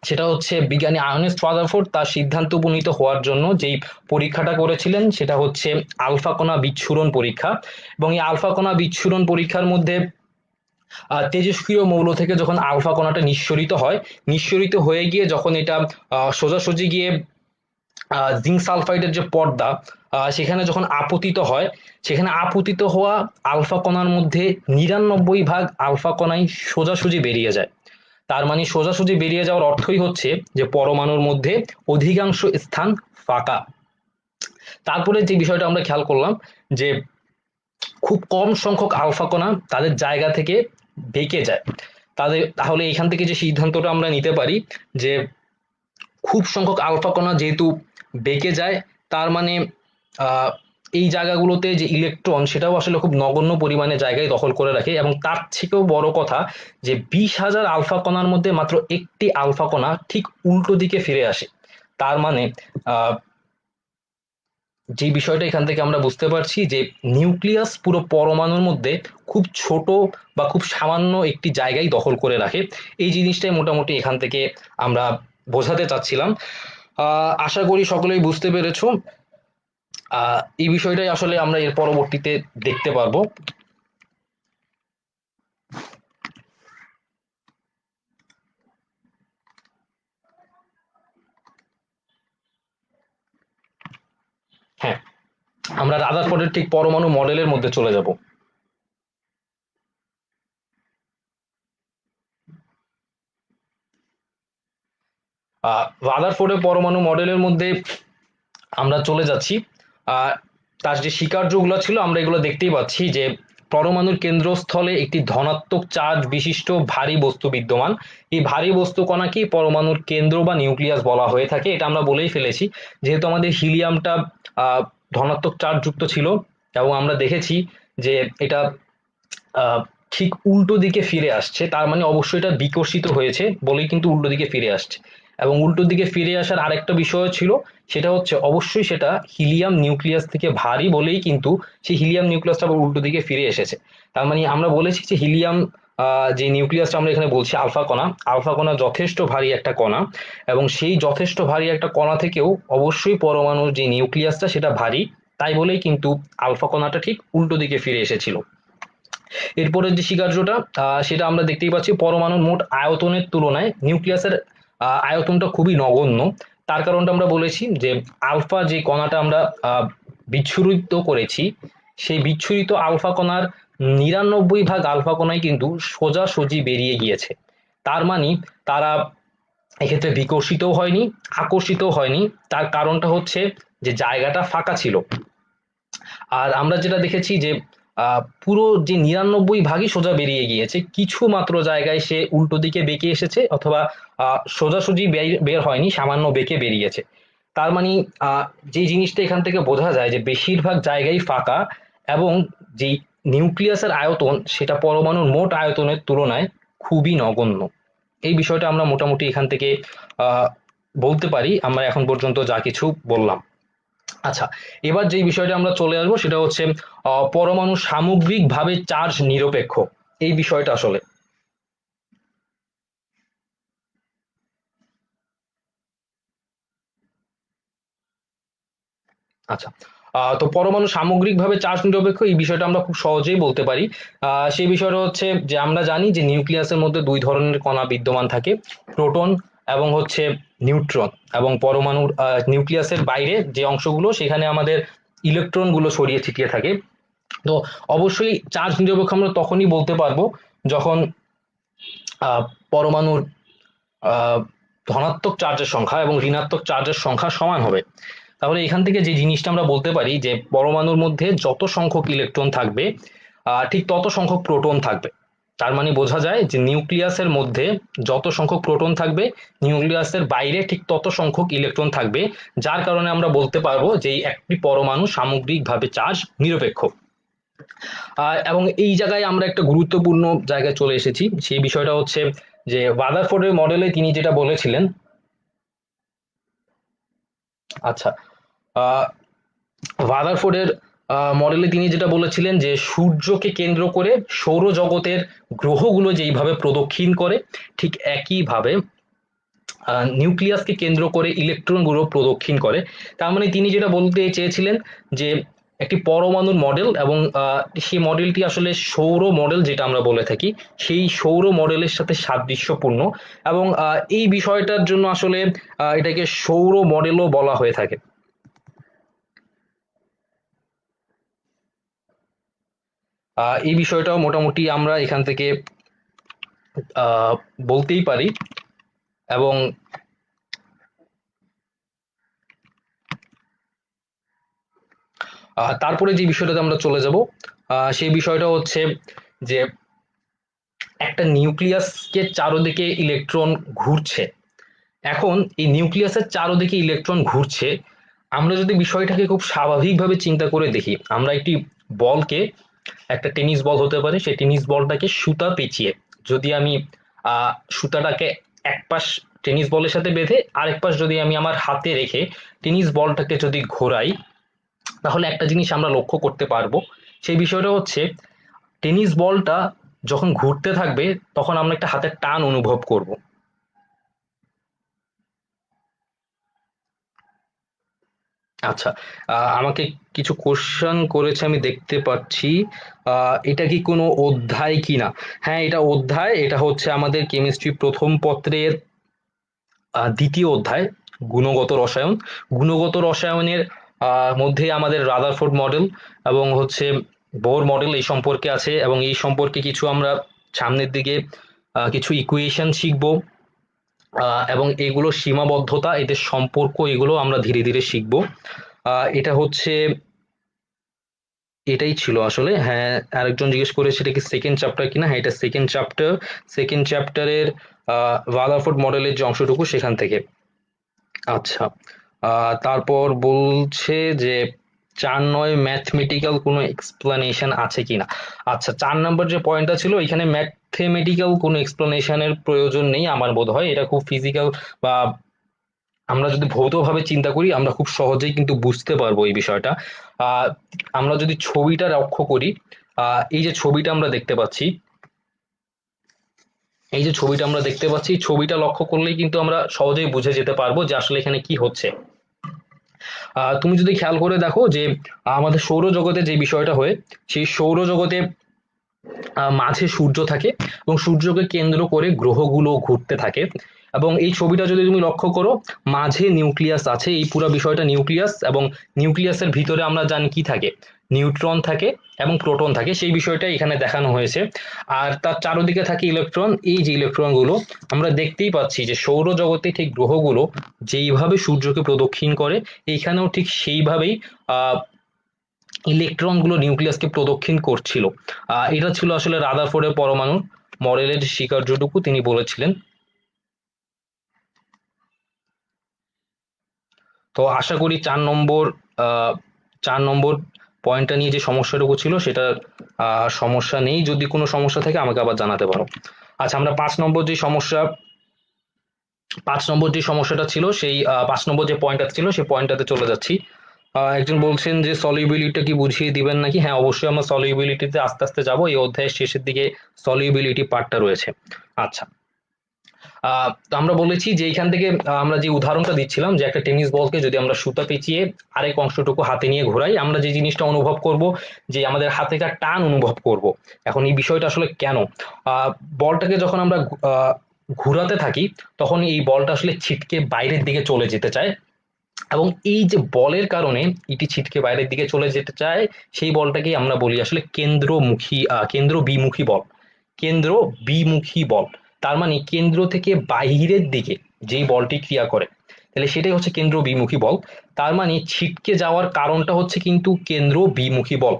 সেটা হচ্ছে বিজ্ঞানী আর্নেস্ট রাদারফোর্ড তার সিদ্ধান্ত উপনীত হওয়ার জন্য যেই পরীক্ষাটা করেছিলেন সেটা হচ্ছে আলফা কণা বিচ্ছুরণ পরীক্ষা। এবং এই আলফা কণা বিচ্ছুরণ পরীক্ষার মধ্যে তেজস্ক্রিয় মৌল থেকে যখন আলফা কণাটা নিঃসরিত হয়, নিঃসরিত হয়ে গিয়ে যখন এটা সোজাসুজি গিয়ে জিঙ্ক সালফাইডের যে পর্দা সেখানে যখন আপতিত হয়, সেখানে আপতিত হওয়া আলফা কণার মধ্যে 99 ভাগ আলফা কণাই সোজাসুজি বেরিয়ে যায়। তার মানে সোজাসুজি বেরিয়ে যাওয়ার অর্থই হচ্ছে যে পরমাণুর মধ্যে অধিকাংশ স্থান ফাঁকা। তারপরে যে বিষয়টা আমরা খেয়াল করলাম যে খুব কম সংখ্যক আলফা কণা তাদের জায়গা থেকে বেঁকে যায়। তাহলে এখান থেকে যে সিদ্ধান্তটা আমরা নিতে পারি যে খুব সংখ্যক আলফা কণা যেহেতু বেঁকে যায়, তার মানে আহ, এই জায়গাগুলোতে যে ইলেকট্রন সেটাও আসলে খুব নগণ্য পরিমাণে জায়গায় দখল করে রাখে। এবং তার থেকেও বড় কথা যে 20,000 আলফা কণার মধ্যে মাত্র একটি আলফা কণা ঠিক উল্টো দিকে ফিরে আসে। তার মানে আহ যে বিষয়টা এখান থেকে আমরা বুঝতে পারছি যে নিউক্লিয়াস পুরো পরমাণুর মধ্যে খুব ছোট বা খুব সামান্য একটি জায়গায় দখল করে রাখে। এই জিনিসটাই মোটামুটি এখান থেকে আমরা বোঝাতে চাচ্ছিলাম। আশা করি সকলেই বুঝতে পেরেছো। এই বিষয়টাই আসলে আমরা এর পরবর্তীতে দেখতে পারবো। হ্যাঁ, আমরা রাদারফোর্ডের ঠিক পরমাণু মডেলের মধ্যে চলে যাব। রাদারফোর্ডের পরমাণু মডেলের মধ্যে আমরা চলে যাচ্ছি। তার যে স্বীকার্যগুলো ছিল আমরা এগুলো দেখতেই পাচ্ছি যে পরমাণুর কেন্দ্রস্থলে একটি ধনাত্মক চার্জ বিশিষ্ট ভারী বস্তু বিদ্যমান। এই ভারী বস্তু কণাকেই পরমাণুর কেন্দ্র বা নিউক্লিয়াস বলা হয়ে থাকে। এটা আমরা বলেই ফেলেছি যেহেতু আমাদের হিলিয়ামটা ধনাত্মক চার্জ যুক্ত ছিল এবং আমরা দেখেছি যে এটা আহ, ঠিক উল্টো দিকে ফিরে আসছে, তার মানে অবশ্যই এটা বিকশিত হয়েছে বলেই কিন্তু উল্টো দিকে ফিরে আসছে। এবং উল্টো দিকে ফিরে আসার আরেকটা বিষয় ছিল, সেটা হচ্ছে অবশ্যই সেটা হিলিয়াম নিউক্লিয়াস থেকে ভারী বলেই কিন্তু সেই হিলিয়াম নিউক্লিয়াসটা আবার উল্টো দিকে ফিরে এসেছে। তার মানে আমরা বলেছি যে হিলিয়াম যে নিউক্লিয়াসটা আমরা এখানে বলছি আলফা কণা, আলফা কণা যথেষ্ট ভারী একটা কণা। এবং সেই যথেষ্ট ভারী একটা কণা থেকেও অবশ্যই পরমাণুর যে নিউক্লিয়াসটা সেটা ভারী, তাই বলেই কিন্তু আলফা কণাটা ঠিক উল্টো দিকে ফিরে এসেছিল। এরপরের যে স্বীকার্যটা সেটা আমরা দেখতেই পাচ্ছি পরমাণুর মোট আয়তনের তুলনায় নিউক্লিয়াসের আয়তনটা খুবই নগণ্য। তার কারণটা আমরা বলেছি যে আলফা যে কণাটা আমরা বিচ্ছুরিত করেছি, সেই বিচ্ছুরিত আলফা কণার 99 ভাগ আলফা কণাই কিন্তু সোজাসুজি বেরিয়ে গিয়েছে। তার মানে তারা এক্ষেত্রে বিকর্ষিতও হয়নি, আকর্ষিতও হয়নি। তার কারণটা হচ্ছে যে জায়গাটা ফাঁকা ছিল। আর আমরা যেটা দেখেছি যে পুরো যে 99 ভাগই সোজা বেরিয়ে গিয়েছে, কিছু মাত্র জায়গায় সে উল্টো দিকে বেঁকে এসেছে অথবা সোজাসুজি বের হয়নি, সামান্য বেঁকে বেরিয়েছে। তার মানে যে জিনিসটা এখান থেকে বোঝা যায় যে বেশিরভাগ জায়গায় ফাঁকা এবং যেই নিউক্লিয়াসের আয়তন সেটা পরমাণুর মোট আয়তনের তুলনায় খুবই নগণ্য। এই বিষয়টা আমরা মোটামুটি এখান থেকে আহ বলতে পারি আমরা এখন পর্যন্ত যা কিছু বললাম। আচ্ছা, এবার যে বিষয়টা আমরা চলে আসবো সেটা হচ্ছে পরমাণু সামগ্রিকভাবে চার্জ নিরপেক্ষ, এই বিষয়টা আসলে। আচ্ছা, তো পরমাণু সামগ্রিকভাবে চার্জ নিরপেক্ষ এই বিষয়টা আমরা খুব সহজেই বলতে পারি। সেই বিষয়টা হচ্ছে যে আমরা জানি যে নিউক্লিয়াসের মধ্যে দুই ধরনের কণা বিদ্যমান থাকে, প্রোটন এবং হচ্ছে নিউট্রন। এবং পরমাণুর নিউক্লিয়াসের বাইরে যে অংশগুলো সেখানে আমাদের ইলেকট্রন গুলো ছড়িয়ে ছিটিয়ে থাকে। তো অবশ্যই চার্জ নিরপেক্ষ আমরা তখনই বলতে পারবো যখন আহ, পরমাণুর আহ, ধনাত্মক চার্জের সংখ্যা এবং ঋণাত্মক চার্জের সংখ্যা সমান হবে। তাহলে এখান থেকে যে জিনিসটা আমরা বলতে পারি যে পরমাণুর মধ্যে যত সংখ্যক ইলেকট্রন থাকবে ঠিক তত সংখ্যক প্রোটন থাকবে। তার মানে বোঝা যায় যে নিউক্লিয়াসের মধ্যে যত সংখ্যক প্রোটন থাকবে, নিউক্লিয়াসের বাইরে ঠিক তত সংখ্যক ইলেকট্রন থাকবে। যার কারণে আমরা বলতে পারবো যে এই একটি পরমাণু সামগ্রিকভাবে চার্জ নিরপেক্ষ। এবং এই জায়গায় আমরা একটা গুরুত্বপূর্ণ জায়গায় চলে এসেছি, সেই বিষয়টা হচ্ছে যে রাদারফোর্ডের মডেলে তিনি যেটা বলেছিলেন। আচ্ছা, রাদারফোর্ডের মডেলে তিনি যেটা বলেছিলেন যে সূর্যকে কেন্দ্র করে সৌরজগতের গ্রহগুলো যেইভাবে প্রদক্ষিণ করে, ঠিক একইভাবে নিউক্লিয়াসকে কেন্দ্র করে ইলেকট্রনগুলো প্রদক্ষিণ করে। তার মানে তিনি যেটা বলতে চেয়েছিলেন যে একটি পরমাণুর মডেল, এবং সেই মডেলটি আসলে সৌর মডেল যেটা আমরা বলে থাকি, সেই সৌর মডেলের সাথে সাদৃশ্যপূর্ণ। এবং এই বিষয়টার জন্য আসলে এটাকে সৌর মডেলও বলা হয়ে থাকে। এই বিষয়টাও মোটামুটি আমরা এখান থেকে বলতেই পারি। এবং তারপরে যে বিষয়টাতে আমরা চলে যাব সেই বিষয়টা হচ্ছে যে একটা নিউক্লিয়াসকে চারদিকে ইলেকট্রন ঘুরছে। এখন এই নিউক্লিয়াসের চারদিকে ইলেকট্রন ঘুরছে, আমরা যদি বিষয়টাকে খুব স্বাভাবিকভাবে চিন্তা করে দেখি, আমরা একটি বলকে, একটা টেনিস বল হতে পারে, সেই টেনিস বলটাকে সুতা পেঁচিয়ে যদি আমি সুতাটাকে এক পাশ টেনিস বলের সাথে বেঁধে আরেক পাশ যদি আমি আমার হাতে রেখে টেনিস বলটাকে যদি ঘোরাই, তাহলে একটা জিনিস আমরা লক্ষ্য করতে পারবো। সেই বিষয়টা হচ্ছে টেনিস বলটা যখন ঘুরতে থাকবে তখন আমরা একটা হাতের টান অনুভব করব। আচ্ছা, আমাকে কিছু কোশ্চেন করেছে আমি দেখতে পাচ্ছি। এটা কি কোনো অধ্যায় কিনা? হ্যাঁ, এটা অধ্যায়। এটা হচ্ছে আমাদের কেমিস্ট্রি প্রথম পত্রের দ্বিতীয় অধ্যায়, গুণগত রসায়ন। গুণগত রসায়নের মধ্যে আমাদের রাদারফোর্ড মডেল এবং হচ্ছে বোর মডেল এই সম্পর্কে আছে, এবং এই সম্পর্কে কিছু আমরা সামনের দিকে কিছু ইকুয়েশন শিখবো। এবং এগুলো সীমাবদ্ধতা, এদের সম্পর্ক, এগুলো আমরা ধীরে ধীরে শিখবো। এটা হচ্ছে এটাই ছিল আসলে। হ্যাঁ, আরেকজন জিজ্ঞেস করেছে এটা কি সেকেন্ড চ্যাপ্টার কিনা। হ্যাঁ, এটা সেকেন্ড চ্যাপ্টার। সেকেন্ড চ্যাপ্টারের রাদারফোর্ড মডেলের যে অংশটুকু সেখান থেকে। আচ্ছা, তারপর বলছে যে 4 ম্যাথমেটিক্যাল কোনো এক্সপ্লানেশন আছে কিনা। আচ্ছা, 4 নম্বর যে পয়েন্টটা ছিল, এখানে ম্যাথমেটিক্যাল কোনো এক্সপ্লানেশনের প্রয়োজন নেই আমার বোধ হয়। এটা খুব ফিজিক্যাল, বা আমরা যদি ভৌতভাবে চিন্তা করি আমরা খুব সহজেই কিন্তু বুঝতে পারবো এই বিষয়টা। আহ আমরা যদি ছবিটা লক্ষ্য করি, এই যে ছবিটা আমরা দেখতে পাচ্ছি, এই যে ছবিটা আমরা দেখতে পাচ্ছি, ছবিটা লক্ষ্য করলেই কিন্তু আমরা সহজেই বুঝে যেতে পারবো যে আসলে এখানে কি হচ্ছে। তুমি যদি খেয়াল করে দেখো যে আমাদের সৌরজগতে যে বিষয়টা হয়, সেই সৌরজগতে মাঝে সূর্য থাকে এবং সূর্যকে কেন্দ্র করে গ্রহগুলো ঘুরতে থাকে। এবং এই ছবিটা যদি তুমি লক্ষ্য করো, মাঝে নিউক্লিয়াস আছে, এই পুরো বিষয়টা নিউক্লিয়াস, এবং নিউক্লিয়াসের ভিতরে আমরা জানি কি থাকে, নিউট্রন থাকে এবং প্রোটন থাকে, সেই বিষয়টা এখানে দেখানো হয়েছে। আর তার চারদিকে থাকে ইলেকট্রন। এই যে ইলেকট্রনগুলো আমরা দেখতেই পাচ্ছি যে সৌরজগতে ঠিক গ্রহগুলো যেইভাবে সূর্যকে প্রদক্ষিণ করে, এইখানেও ঠিক সেইভাবেই আহ ইলেকট্রনগুলো নিউক্লিয়াসকে প্রদক্ষিণ করছিল। এটা ছিল আসলে রাদারফোর্ডের পরমাণু মডেলের স্বীকার্যটুকু তিনি বলেছিলেন। তো আশা করি 4 নম্বর আহ 4 নম্বর পয়েন্টটা নিয়ে যে সমস্যাটুকু ছিল সেটা সমস্যা নেই। যদি কোনো সমস্যা থাকে আমাকে আবার জানাতে পারো। আচ্ছা, আমরা 5 নম্বর যে সমস্যাটা ছিল সেই 5 নম্বর যে পয়েন্টটা ছিল সেই পয়েন্টটাতে চলে যাচ্ছি। একজন বলছেন যে সলিউবিলিটি কি বুঝিয়ে দিবেন নাকি? হ্যাঁ, অবশ্যই আমরা সলিউবিলিটিতে আস্তে আস্তে যাব, এই অধ্যায়ের শেষের দিকে সলিউবিলিটি পার্টটা রয়েছে। আচ্ছা, তো আমরা বলেছি যে এইখান থেকে আমরা যে উদাহরণটা দিচ্ছিলাম যে একটা টেনিস বলকে যদি আমরা সুতা পেঁচিয়ে আরেক অংশটুকু হাতে নিয়ে ঘোরাই, আমরা যে জিনিসটা অনুভব করব যে আমাদের হাতে একটা টান অনুভব করব। এখন এই বিষয়টা আসলে কেন? বলটাকে যখন আমরা ঘুরাতে থাকি তখন এই বলটা আসলে ছিটকে বাইরের দিকে চলে যেতে চায়, এবং এই যে বলের কারণে এটি ছিটকে বাইরের দিকে চলে যেতে চায়, সেই বলটাকেই আমরা বলি আসলে কেন্দ্রমুখী কেন্দ্র বিমুখী বল। কেন্দ্র বিমুখী বল, তার মানে কেন্দ্র থেকে বাহিরের দিকে যেই বলটি ক্রিয়া করে, তাহলে সেটাই হচ্ছে কেন্দ্র বিমুখী বল। তার মানে ছিটকে যাওয়ার কারণটা হচ্ছে কিন্তু কেন্দ্র বিমুখী বল।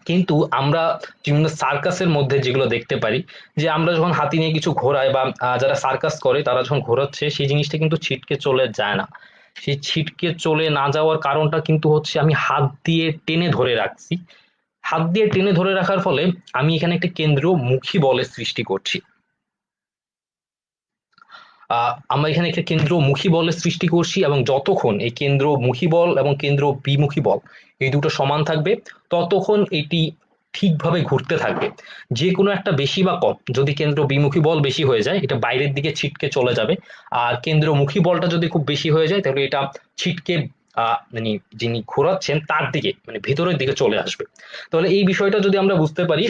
কিন্তু আমরা বিভিন্ন সার্কাসের মধ্যে যেগুলো দেখতে পারি, যে আমরা যখন হাতি নিয়ে কিছু ঘোরাই বা যারা সার্কাস করে তারা যখন ঘোরাচ্ছে, সেই জিনিসটা কিন্তু ছিটকে চলে যায় না। সেই ছিটকে চলে না যাওয়ার কারণটা কিন্তু হচ্ছে আমি হাত দিয়ে টেনে ধরে রাখছি। হাত দিয়ে টেনে ধরে রাখার ফলে আমি এখানে একটা কেন্দ্রমুখী বলের সৃষ্টি করছি। আমরা এখানে একটা কেন্দ্রমুখী বলের সৃষ্টি করছি, এবং যতক্ষণ এই কেন্দ্রমুখী বল এবং কেন্দ্র বিমুখী বল এই দুটো সমান থাকবে ততক্ষণ এটি ঠিকভাবে ঘুরতে থাকবে। যে কোনো একটা বেশি বা কম, যদি কেন্দ্র বিমুখী বল বেশি হয়ে যায় এটা বাইরের দিকে ছিটকে চলে যাবে, আর কেন্দ্রমুখী বলটা যদি খুব বেশি হয়ে যায় তাহলে এটা ছিটকে মানে যিনি ঘোরাচ্ছেন তার দিকে মানে ভেতরের দিকে চলে আসবে। তাহলে এই বিষয়টা যদি আমরা বুঝতে পারি,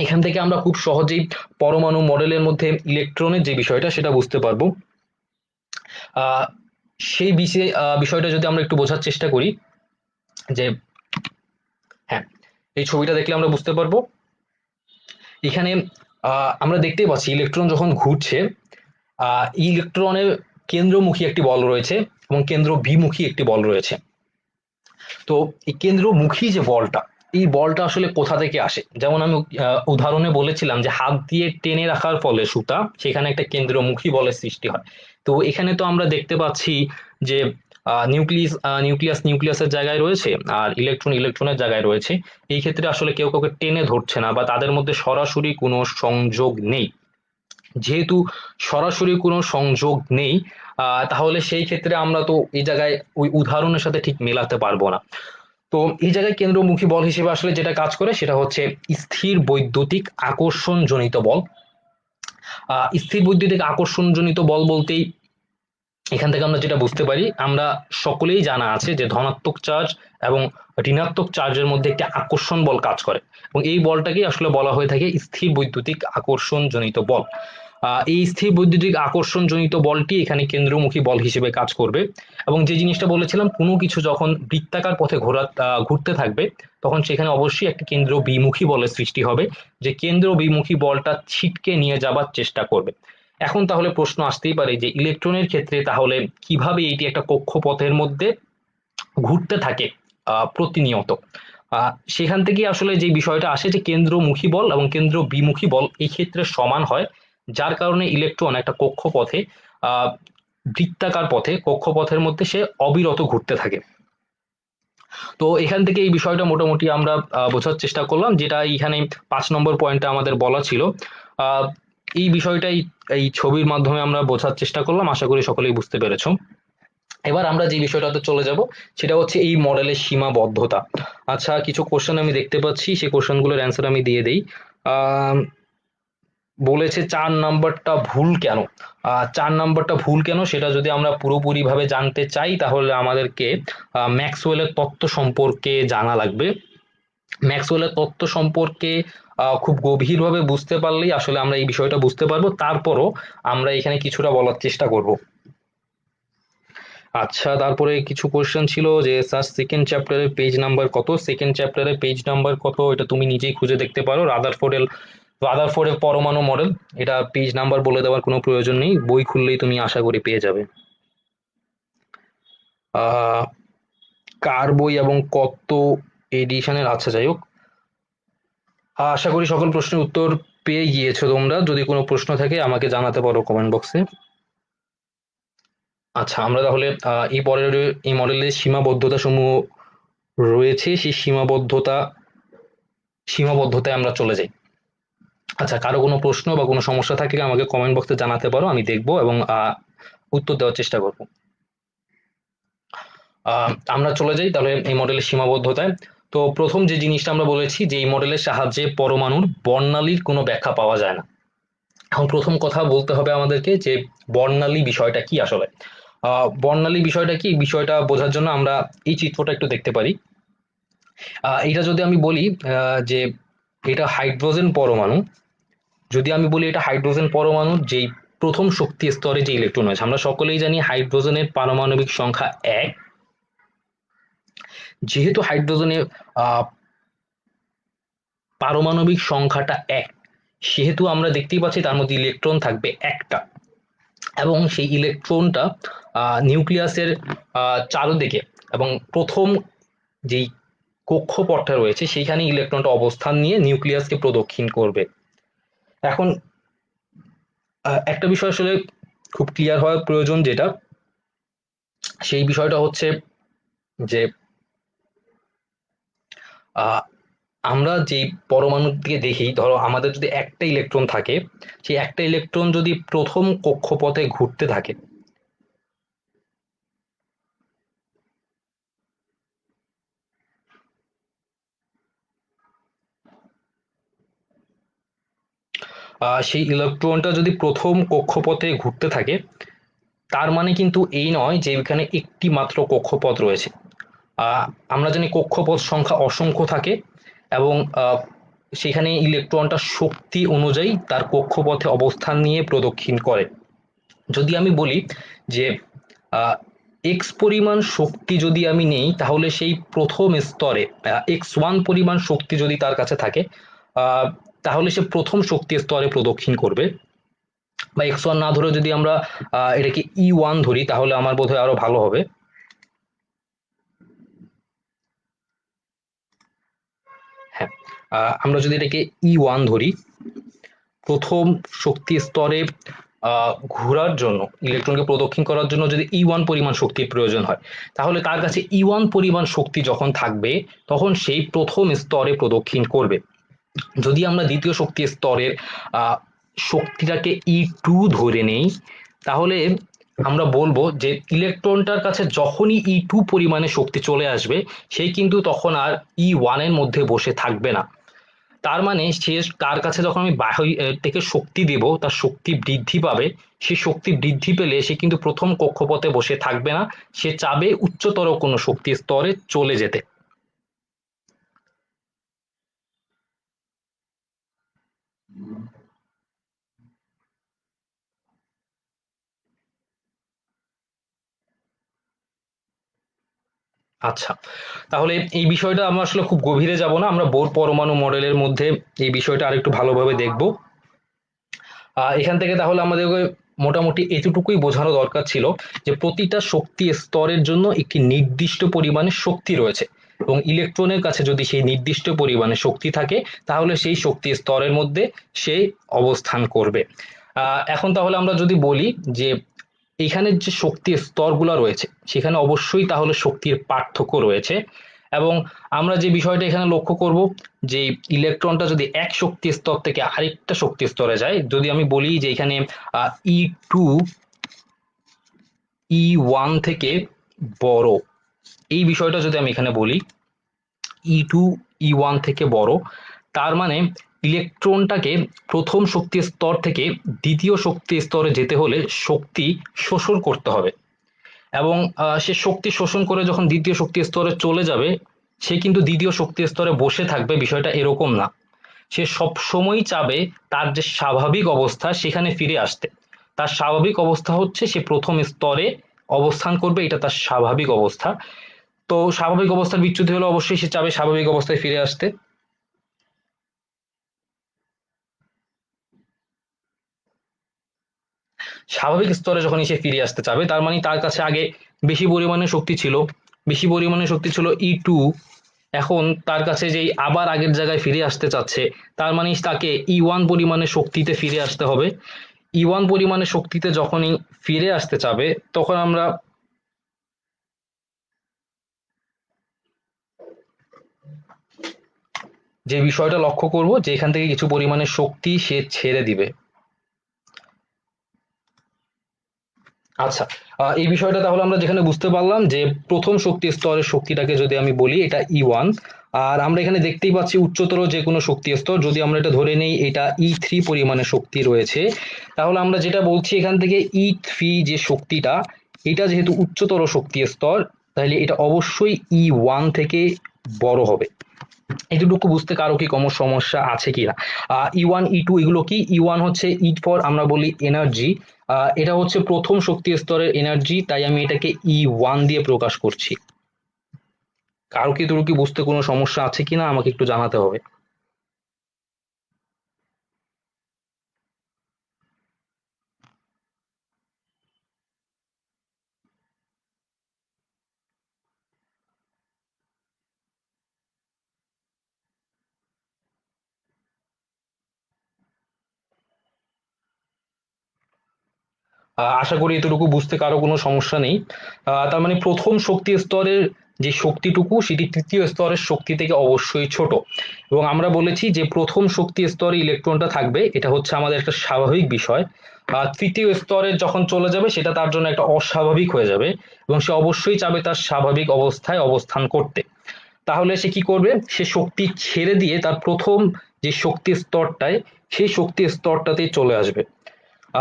এখান থেকে আমরা খুব সহজেই পরমাণু মডেলের মধ্যে ইলেকট্রনের যে বিষয়টা সেটা বুঝতে পারবো। আহ সেই বিষয়টা যদি আমরা একটু বোঝার চেষ্টা করি, যে হ্যাঁ, এই ছবিটা দেখলে আমরা বুঝতে পারবো। এখানে আমরা দেখতেই পাচ্ছি ইলেকট্রন যখন ঘুরছে, ইলেকট্রনের কেন্দ্রমুখী একটি বল রয়েছে এবং কেন্দ্র বিমুখী একটি বল রয়েছে। তো এই কেন্দ্রমুখী যে বলটা, এই বলটা আসলে কোথা থেকে আসে? যেমন আমি উদাহরণে বলেছিলাম যে হাত দিয়ে টেনে রাখার ফলে সুতা, সেখানে একটা কেন্দ্রমুখী বলের সৃষ্টি হয়। তো এখানে তো আমরা দেখতে পাচ্ছি যে নিউক্লিয়াসের জায়গায় রয়েছে আর ইলেকট্রনের জায়গায় রয়েছে। এই ক্ষেত্রে আসলে কেউ কাউকে টেনে ধরছে না বা তাদের মধ্যে সরাসরি কোনো সংযোগ নেই। যেহেতু সরাসরি কোনো সংযোগ নেই, তাহলে সেই ক্ষেত্রে আমরা তো এই জায়গায় ওই উদাহরণের সাথে ঠিক মেলাতে পারবো না। তো এই জায়গায় কেন্দ্রমুখী বল হিসেবে আসলে যেটা কাজ করে সেটা হচ্ছে স্থির বৈদ্যুতিক আকর্ষণ জনিত বল। স্থির বৈদ্যুতিক আকর্ষণ জনিত বল বলতেই এখান থেকে আমরা যেটা বুঝতে পারি, আমরা সকলেই জানা আছে যে ধনাত্মক চার্জ এবং ঋণাত্মক চার্জের মধ্যে একটি আকর্ষণ বল কাজ করে, এবং এই বলটাকেই আসলে বলা হয়ে থাকে স্থির বৈদ্যুতিক আকর্ষণ জনিত বল। এই স্থির বৈদ্যুতিক আকর্ষণ জনিত বলটি এখানে কেন্দ্রমুখী বল হিসেবে কাজ করবে। এবং যে জিনিসটা বলেছিলাম, কোনো কিছু যখন বৃত্তাকার পথে ঘুরতে থাকবে তখন সেখানে অবশ্যই একটি কেন্দ্র বিমুখী বলের সৃষ্টি হবে, যে কেন্দ্র বিমুখী বলটা ছিটকে নিয়ে যাবার চেষ্টা করবে। এখন তাহলে প্রশ্ন আসতেই পারে যে ইলেকট্রনের ক্ষেত্রে তাহলে কিভাবে এটি একটা কক্ষপথের মধ্যে ঘুরতে থাকে প্রতিনিয়ত। সেখান থেকে আসলে যে বিষয়টা আসে যে কেন্দ্রমুখী বল এবং কেন্দ্র বিমুখী বল এই ক্ষেত্রে সমান হয়, যার কারণে ইলেকট্রন একটা কক্ষপথে আহ বৃত্তাকার পথে কক্ষপথের মধ্যে সে অবিরত ঘুরতে থাকে। তো এখান থেকে এই বিষয়টা মোটামুটি আমরা বোঝার চেষ্টা করলাম, যেটা এইখানে 5 নম্বর পয়েন্টে আমাদের বলা ছিল। আহ এই বিষয়টাই এই ছবির মাধ্যমে আমরা বোঝার চেষ্টা করলাম, আশা করি সকলেই বুঝতে পেরেছো। এবার আমরা যে বিষয়টাতে চলে যাব সেটা হচ্ছে এই মডেলের সীমাবদ্ধতা। আচ্ছা, কিছু কোশ্চেন আমি দেখতে পাচ্ছি, সেই কোশ্চেনগুলোর অ্যান্সার আমি দিয়ে দেই। আহ বলেছে 4 নাম্বারটা ভুল কেন? 4 নাম্বারটা ভুল কেন সেটা যদি আমরা পুরোপুরি ভাবে জানতে চাই তাহলে আমাদেরকে ম্যাক্সওয়েলের তত্ত্ব সম্পর্কে জানা লাগবে। ম্যাক্সওয়েলের তত্ত্ব সম্পর্কে খুব গভীরভাবে বুঝতে পারলেই আসলে আমরা এই বিষয়টা বুঝতে পারবো, তারপরও আমরা এখানে কিছুটা বলার চেষ্টা করব। আচ্ছা, তারপরে কিছু কোশ্চেন ছিল যে স্যার সেকেন্ড চ্যাপ্টারের পেজ নাম্বার কত? সেকেন্ড চ্যাপ্টারের পেজ নাম্বার কত এটা তুমি নিজেই খুঁজে দেখতে পারো। রাদারফোর্ডের পরমাণু মডেল, এটা পেজ নাম্বার বলে দেওয়ার কোনো প্রয়োজন নেই, বই খুললেই তুমি আশা করি পেয়ে যাবে। আহ কার বই এবং কত এডিশনের? আচ্ছা, যাই হোক, আশা করি সকল প্রশ্নের উত্তর পেয়ে গিয়েছো তোমরা। যদি কোনো প্রশ্ন থাকে আমাকে জানাতে পারো কমেন্ট বক্সে। আচ্ছা, আমরা তাহলে এই মডেলের সীমাবদ্ধতা সমূহ রয়েছে, সেই সীমাবদ্ধতায় আমরা চলে যাই। আচ্ছা, কারো কোনো প্রশ্ন বা কোনো সমস্যা থাকলে আমাকে কমেন্ট বক্সে জানাতে পারো, আমি দেখবো এবং উত্তর দেওয়ার চেষ্টা করব। আমরা চলে যাই তাহলে এই মডেলের সীমাবদ্ধতায়। তো প্রথম যে জিনিসটা আমরা বলেছি যে এই মডেলের সাহায্যে পরমাণুর বর্ণালীর কোনো ব্যাখ্যা পাওয়া যায় না। এখন প্রথম কথা বলতে হবে আমাদেরকে যে বর্ণালী বিষয়টা কি আসলে। বর্ণালী বিষয়টা কি, বিষয়টা বোঝার জন্য আমরা এই চিত্রটা একটু দেখতে পারি। এটা যদি আমি বলি যে এটা হাইড্রোজেন পরমাণু, যদি আমি বলি এটা হাইড্রোজেন পরমাণুর যেই প্রথম শক্তি স্তরে যে ইলেকট্রন আছে, আমরা সকলেই জানি হাইড্রোজেনের পারমাণবিক সংখ্যা 1। যেহেতু হাইড্রোজেনের পারমাণবিক সংখ্যাটা 1, সেহেতু আমরা দেখতেই পাচ্ছি তার মধ্যে ইলেকট্রন থাকবে একটা, এবং সেই ইলেকট্রনটা নিউক্লিয়াসের চারদিকে এবং প্রথম যেই কক্ষপথটা রয়েছে সেইখানে ইলেকট্রনটা অবস্থান নিয়ে নিউক্লিয়াসকে প্রদক্ষিণ করবে। এখন একটা বিষয় আসলে খুব ক্লিয়ার হওয়া প্রয়োজন, যেটা সেই বিষয়টা হচ্ছে যে আমরা যে পরমাণুর দিকে দেখি, ধরো আমাদের যদি একটা ইলেকট্রন থাকে, সেই একটা ইলেকট্রন যদি প্রথম কক্ষপথে ঘুরতে থাকে, সেই ইলেকট্রনটা যদি প্রথম কক্ষপথে ঘুরতে থাকে, তার মানে কিন্তু এই নয় যে এখানে একটি মাত্র কক্ষপথ রয়েছে। আহ, আমরা জানি কক্ষপথ সংখ্যা অসংখ্য থাকে, এবং সেখানে ইলেকট্রনটা শক্তি অনুযায়ী তার কক্ষপথে অবস্থান নিয়ে প্রদক্ষিণ করে। যদি আমি বলি যে এক্স পরিমাণ শক্তি যদি আমি নেই, তাহলে সেই প্রথম স্তরে x1 পরিমাণ শক্তি যদি তার কাছে থাকে, আহ, তাহলে সে প্রথম শক্তি স্তরে প্রদক্ষিণ করবে। বা x1 না ধরে যদি আমরা এটাকে E1 ধরি, তাহলে আমার বোধহয় আরো ভালো হবে। হ্যাঁ, আমরা যদি এটাকে E1 ধরি, প্রথম শক্তি স্তরে ঘোরার জন্য, ইলেকট্রনকে প্রদক্ষিণ করার জন্য যদি E1 পরিমাণ শক্তির প্রয়োজন হয়, তাহলে তার কাছে E1 পরিমাণ শক্তি যখন থাকবে, তখন সেই প্রথম স্তরে প্রদক্ষিণ করবে। যদি আমরা দ্বিতীয় শক্তি স্তরের শক্তিটাকে E2 ধরে নেই, তাহলে আমরা বলবো যে ইলেকট্রনটার কাছে যখনই E2 পরিমাণে শক্তি চলে আসবে, সে কিন্তু তখন আর E1 এর মধ্যে বসে থাকবে না। তার মানে সে, তার কাছে যখন আমি বাহির থেকে শক্তি দেব, তার শক্তি বৃদ্ধি পাবে। সে শক্তি বৃদ্ধি পেলে সে কিন্তু প্রথম কক্ষপথে বসে থাকবে না, সে চাবে উচ্চতর কোনো শক্তি স্তরে চলে যেতে। আচ্ছা, তাহলে এই বিষয়টা আমরা আসলে খুব গভীরে যাব না, আমরা বোর পরমাণু মডেলের মধ্যে এই বিষয়টা আরেকটু ভালোভাবে দেখব। এখান থেকে তাহলে আমাদেরকে মোটামুটি এতটুকুই বোঝানো দরকার ছিল যে প্রতিটা শক্তি স্তরের জন্য একটি নির্দিষ্ট পরিমাণে শক্তি রয়েছে, এবং ইলেকট্রনের কাছে যদি সেই নির্দিষ্ট পরিমাণে শক্তি থাকে, তাহলে সেই শক্তি স্তরের মধ্যে সে অবস্থান করবে। এখন তাহলে আমরা যদি বলি যে এখানের যে শক্তির স্তরগুলো রয়েছে, সেখানে অবশ্যই তাহলে শক্তির পার্থক্য রয়েছে। এবং আমরা যে বিষয়টা এখানে লক্ষ্য করব, যে ইলেকট্রনটা যদি এক শক্তি স্তর থেকে আরেকটা শক্তি স্তরে যায়, যদি আমি বলি যে এখানে E2 E1 থেকে বড়, এই বিষয়টা যদি আমি এখানে বলি E2 E1 থেকে বড়, তার মানে ইলেকট্রনটাকে প্রথম শক্তি স্তর থেকে দ্বিতীয় শক্তি স্তরে যেতে হলে শক্তি শোষণ করতে হবে, এবং সে শক্তি শোষণ করে যখন দ্বিতীয় শক্তি স্তরে চলে যাবে, সে কিন্তু দ্বিতীয় শক্তি স্তরে বসে থাকবে, বিষয়টা এরকম না। সে সব সময় চাবে তার যে স্বাভাবিক অবস্থা সেখানে ফিরে আসতে। তার স্বাভাবিক অবস্থা হচ্ছে সে প্রথম স্তরে অবস্থান করবে, এটা তার স্বাভাবিক অবস্থা। তো স্বাভাবিক অবস্থার বিচ্যুতি হলে অবশ্যই সে চাবে স্বাভাবিক অবস্থায় ফিরে আসতে। স্বাভাবিক স্তরে যখনই সে ফিরে আসতে চাবে, তার মানে তার কাছে আগে বেশি পরিমাণে শক্তি ছিল, বেশি পরিমাণে শক্তি ছিল E2। এখন তার কাছে যেই আবার আগের জায়গায় ফিরে আসতে চাচ্ছে, তার মানে তাকে E1 পরিমাণে শক্তিতে ফিরে আসতে হবে। E1 পরিমাণে শক্তিতে যখনই ফিরে আসতে চাবে, তখন আমরা যে বিষয়টা লক্ষ্য করব যে এখান থেকে কিছু পরিমাণে শক্তি সে ছেড়ে দিবে। আচ্ছা, এই বিষয়টা তাহলে আমরা যেখানে বুঝতে পারলাম যে প্রথম শক্তি স্তরের শক্তিটাকে যদি আমি বলি এটা E1। আর আমরা এখানে দেখতেই পাচ্ছি উচ্চতর যে কোনো শক্তি স্তর যদি আমরা এটা ধরে নেই এটা E3 পরিমাণে শক্তি রয়েছে, তাহলে আমরা যেটা বলছি এখান থেকে E3 যে শক্তিটা, এটা যেহেতু উচ্চতর শক্তি স্তর, তাহলে এটা অবশ্যই E1 থেকে বড় হবে। এতটুকু বুঝতে কারো কি কোনো সমস্যা আছে কিনা? E1 E2 এগুলো কি? E1 হচ্ছে ইট ফর আমরা বলি এনার্জি, এটা হচ্ছে প্রথম শক্তি স্তরের এনার্জি, তাই আমি এটাকে E1 দিয়ে প্রকাশ করছি। কারো কি এতটুকু কি বুঝতে কোনো সমস্যা আছে কিনা আমাকে একটু জানাতে হবে। আশা করি এতটুকু বুঝতে কারো কোনো সমস্যা নেই। তার মানে প্রথম শক্তি স্তরের যে শক্তিটুকু সেটি তৃতীয় স্তরের শক্তি থেকে অবশ্যই ছোট, এবং আমরা বলেছি যে প্রথম শক্তি স্তরে ইলেকট্রনটা থাকবে, এটা হচ্ছে আমাদের একটা স্বাভাবিক বিষয়। তৃতীয় স্তরে যখন চলে যাবে সেটা তার জন্য একটা অস্বাভাবিক হয়ে যাবে, এবং সে অবশ্যই চাবে তার স্বাভাবিক অবস্থায় অবস্থান করতে। তাহলে সে কি করবে? সে শক্তি ছেড়ে দিয়ে তার প্রথম যে শক্তি স্তরটায়, সেই শক্তি স্তরটাতেই চলে আসবে।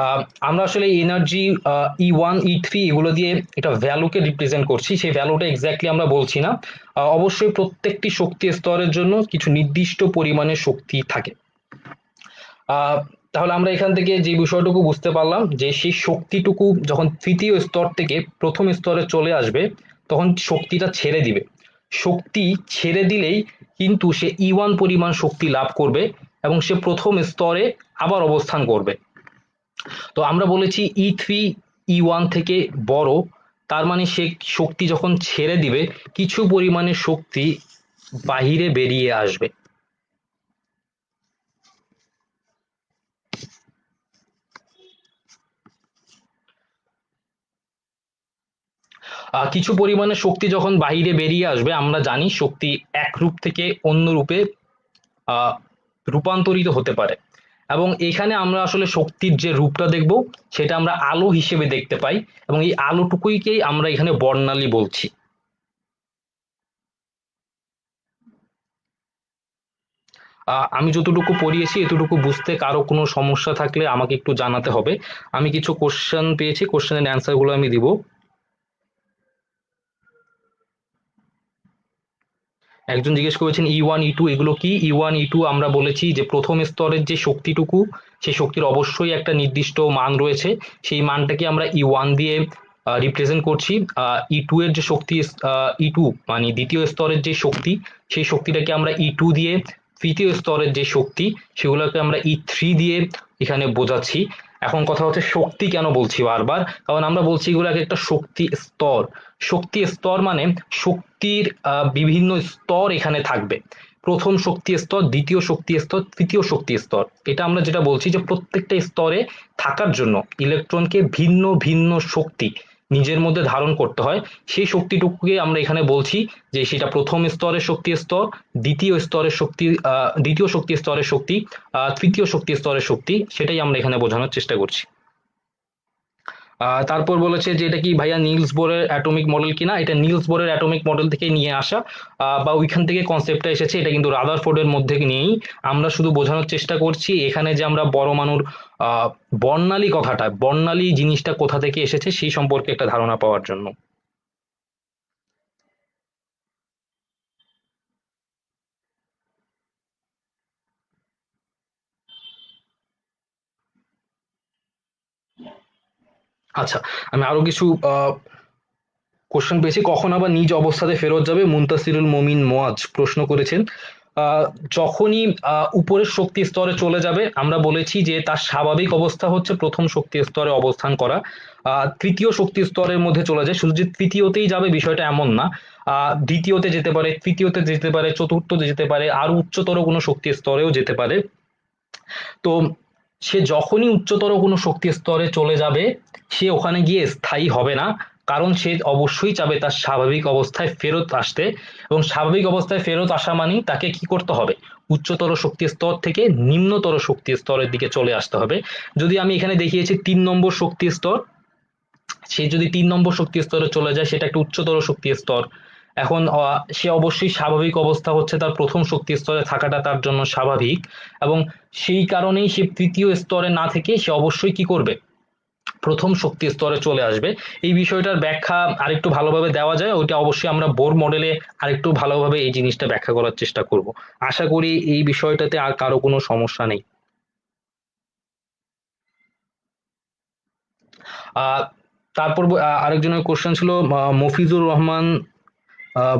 আহ, আমরা আসলে এনার্জি E1 E3 এগুলো দিয়ে এটা ভ্যালুকে রিপ্রেজেন্ট করছি, সেই ভ্যালুটা এক্স্যাক্টলি আমরা বলছি না। অবশ্যই প্রত্যেকটি শক্তি স্তরের জন্য কিছু নির্দিষ্ট পরিমাণের শক্তি থাকে। আহ, তাহলে আমরা এখান থেকে যে বিষয়টুকু বুঝতে পারলাম যে সেই শক্তিটুকু যখন তৃতীয় স্তর থেকে প্রথম স্তরে চলে আসবে তখন শক্তিটা ছেড়ে দিবে। শক্তি ছেড়ে দিলেই কিন্তু সে E1 পরিমাণ শক্তি লাভ করবে এবং সে প্রথম স্তরে আবার অবস্থান করবে। তো আমরা বলেছি E3 E1 থেকে বড়, তার মানে সে শক্তি যখন ছেড়ে দিবে কিছু পরিমাণে শক্তি বাহিরে বেরিয়ে আসবে। কিছু পরিমাণে শক্তি যখন বাহিরে বেরিয়ে আসবে আমরা জানি শক্তি এক রূপ থেকে অন্য রূপে আহ, রূপান্তরিত হতে পারে, এবং এখানে আমরা আসলে শক্তির যে রূপটা দেখব সেটা আমরা আলো হিসেবে দেখতে পাই, এবং এই আলোটুকুইকেই আমরা এখানে বর্ণালী বলছি। আমি যতটুকু পড়িয়েছি এতটুকু বুঝতে কারো কোনো সমস্যা থাকলে আমাকে একটু জানাতে হবে। আমি কিছু কোশ্চেন পেয়েছি, কোশ্চেনের অ্যান্সার গুলো আমি দিব। একজন জিজ্ঞেস করেছেন E1 E2 এগুলো কি? E1 E2 আমরা বলেছি যে প্রথম স্তরের যে শক্তিটুকু, সেই শক্তির অবশ্যই একটা নির্দিষ্ট মান রয়েছে, সেই মানটাকে আমরা E1 দিয়ে রিপ্রেজেন্ট করছি। E2 এর যে শক্তি, E2 মানে দ্বিতীয় স্তরের যে শক্তি, সেই শক্তিটাকে আমরা E2 দিয়ে, তৃতীয় স্তরের যে শক্তি সেগুলোকে আমরা E3 দিয়ে এখানে বোঝাচ্ছি। এখন কথা হচ্ছে শক্তি কেন বলছি বারবার, কারণ আমরা বলছি এগুলো এক একটা শক্তি স্তর। শক্তি স্তর মানে শক্তির বিভিন্ন স্তর এখানে থাকবে। প্রথম শক্তি স্তর, দ্বিতীয় শক্তি স্তর, তৃতীয় শক্তি স্তর, এটা আমরা যেটা বলছি যে প্রত্যেকটা স্তরে থাকার জন্য ইলেকট্রনকে ভিন্ন ভিন্ন শক্তি নিজের মধ্যে ধারণ করতে হয়। সেই শক্তিটুকুকে আমরা এখানে বলছি যে সেটা প্রথম স্তরের শক্তি স্তর, দ্বিতীয় স্তরের শক্তি, দ্বিতীয় শক্তি স্তরের শক্তি, তৃতীয় শক্তি স্তরের শক্তি, সেটাই আমরা এখানে বোঝানোর চেষ্টা করছি। তারপর বলেছে যে এটা কি ভাইয়া নিলস বোরের অ্যাটমিক মডেল কিনা? এটা নিলস বোরের অ্যাটমিক মডেল থেকে নিয়ে আসা, বা ওইখান থেকে কনসেপ্টটা এসেছে, এটা কিন্তু রাদারফোর্ডের মধ্যে নেই। আমরা শুধু বোঝানোর চেষ্টা করছি এখানে যে আমরা পরমাণুর বর্ণালী কথাটা, বর্ণালী জিনিসটা কোথা থেকে এসেছে সেই সম্পর্কে একটা ধারণা পাওয়ার জন্য। আচ্ছা, আমি আরো কিছু কোশ্চেন পেয়েছি। কখন আবার নিজ অবস্থাতে ফেরত যাবে? মুনতাসিরুল মমিন মোয়াজ প্রশ্ন করেছেন। আহ, যখনই উপরের শক্তি স্তরে চলে যাবে আমরা বলেছি যে তার স্বাভাবিক অবস্থা হচ্ছে প্রথম শক্তি স্তরে অবস্থান করা। তৃতীয় শক্তি স্তরের মধ্যে চলে যায়, শুধু যে তৃতীয়তেই যাবে বিষয়টা এমন না। দ্বিতীয়তে যেতে পারে, তৃতীয়তে যেতে পারে, চতুর্থতে যেতে পারে, আরো উচ্চতর কোনো শক্তি স্তরেও যেতে পারে। তো সে যখনই উচ্চতর কোনো শক্তি স্তরে চলে যাবে সে ওখানে গিয়ে স্থায়ী হবে না, কারণ সে অবশ্যই চাবে তার স্বাভাবিক অবস্থায় ফেরত আসতে, এবং স্বাভাবিক অবস্থায় ফেরত আসা মানেই তাকে কি করতে হবে? উচ্চতর শক্তি স্তর থেকে নিম্নতর শক্তি স্তরের দিকে চলে আসতে হবে। যদি আমি এখানে দেখিয়েছি 3 নম্বর শক্তি স্তর, সে যদি 3 নম্বর শক্তি স্তরে চলে যায় সেটা একটা উচ্চতর শক্তি স্তর। এখন সে অবশ্যই স্বাভাবিক অবস্থা হচ্ছে তার প্রথম শক্তি স্তরে থাকাটা তার জন্য স্বাভাবিক, এবং সেই কারণেই সে তৃতীয় স্তরে না থেকে সে অবশ্যই কি করবে, প্রথম শক্তি স্তরে চলে আসবে। এই বিষয়টার ব্যাখ্যা আরেকটু ভালোভাবে দেওয়া যায়, ওইটা অবশ্যই আমরা বোর মডেলে আরেকটু ভালোভাবে এই জিনিসটা ব্যাখ্যা করার চেষ্টা করব। আশা করি এই বিষয়টাতে আর কারো কোনো সমস্যা নেই। তারপর আরেকজনের কোশ্চেন ছিল, মফিজুর রহমান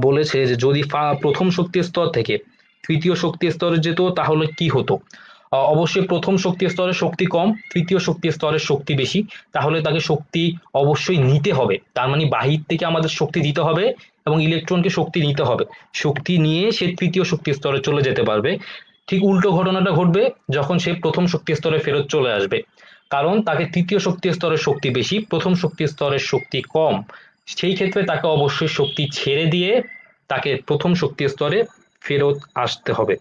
বলেছে যে যদি প্রথম শক্তি স্তর থেকে তৃতীয় শক্তি স্তরে যেত তাহলে কি হতো। অবশ্যই প্রথম শক্তি স্তরের শক্তি কম, তৃতীয় শক্তি স্তরের শক্তি বেশি, তাহলে তাকে শক্তি অবশ্যই নিতে হবে, তার মানে বাহির থেকে আমাদের শক্তি দিতে হবে এবং ইলেকট্রনকে শক্তি নিতে হবে, শক্তি নিয়ে সে তৃতীয় শক্তি স্তরে চলে যেতে পারবে। ঠিক উল্টো ঘটনাটা ঘটবে যখন সে প্রথম শক্তি স্তরে ফেরত চলে আসবে, কারণ তাকে তৃতীয় শক্তি স্তরের শক্তি বেশি, প্রথম শক্তি স্তরের শক্তি কম। সেই ক্ষেত্রে তাকে অবশ্যই শক্তি ছেড়ে দিয়ে তাকে প্রথম শক্তি স্তরে ফেরত আসতে হবে।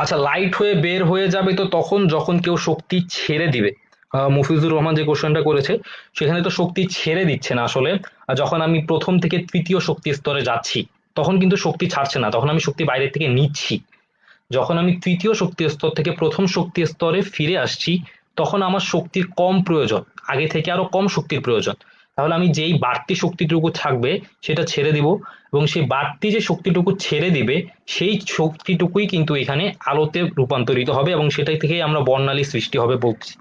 আচ্ছা, লাইট হয়ে বের হয়ে যাবে তো তখন যখন কেউ শক্তি ছেড়ে দিবে। মফিজুর রহমান যে কোশ্চেনটা করেছে সেখানে তো শক্তি ছেড়ে দিচ্ছে না আসলে। যখন আমি প্রথম থেকে তৃতীয় শক্তি স্তরে যাচ্ছি তখন কিন্তু শক্তি ছাড়ছে না, তখন আমি শক্তি বাইরে থেকে নিচ্ছি। যখন আমি তৃতীয় শক্তি স্তর থেকে প্রথম শক্তি স্তরে ফিরে আসছি তখন আমার শক্তির কম প্রয়োজন, আগে থেকে আরো কম শক্তির প্রয়োজন। তাহলে আমি যেই বাড়তি শক্তিটুকু থাকবে সেটা ছেড়ে দিব, এবং সেই বাড়তি যে শক্তিটুকু ছেড়ে দিবে সেই শক্তিটুকুই কিন্তু এখানে আলোতে রূপান্তরিত হবে এবং সেটাই থেকেই আমরা বর্ণালী সৃষ্টি হবে বলছি।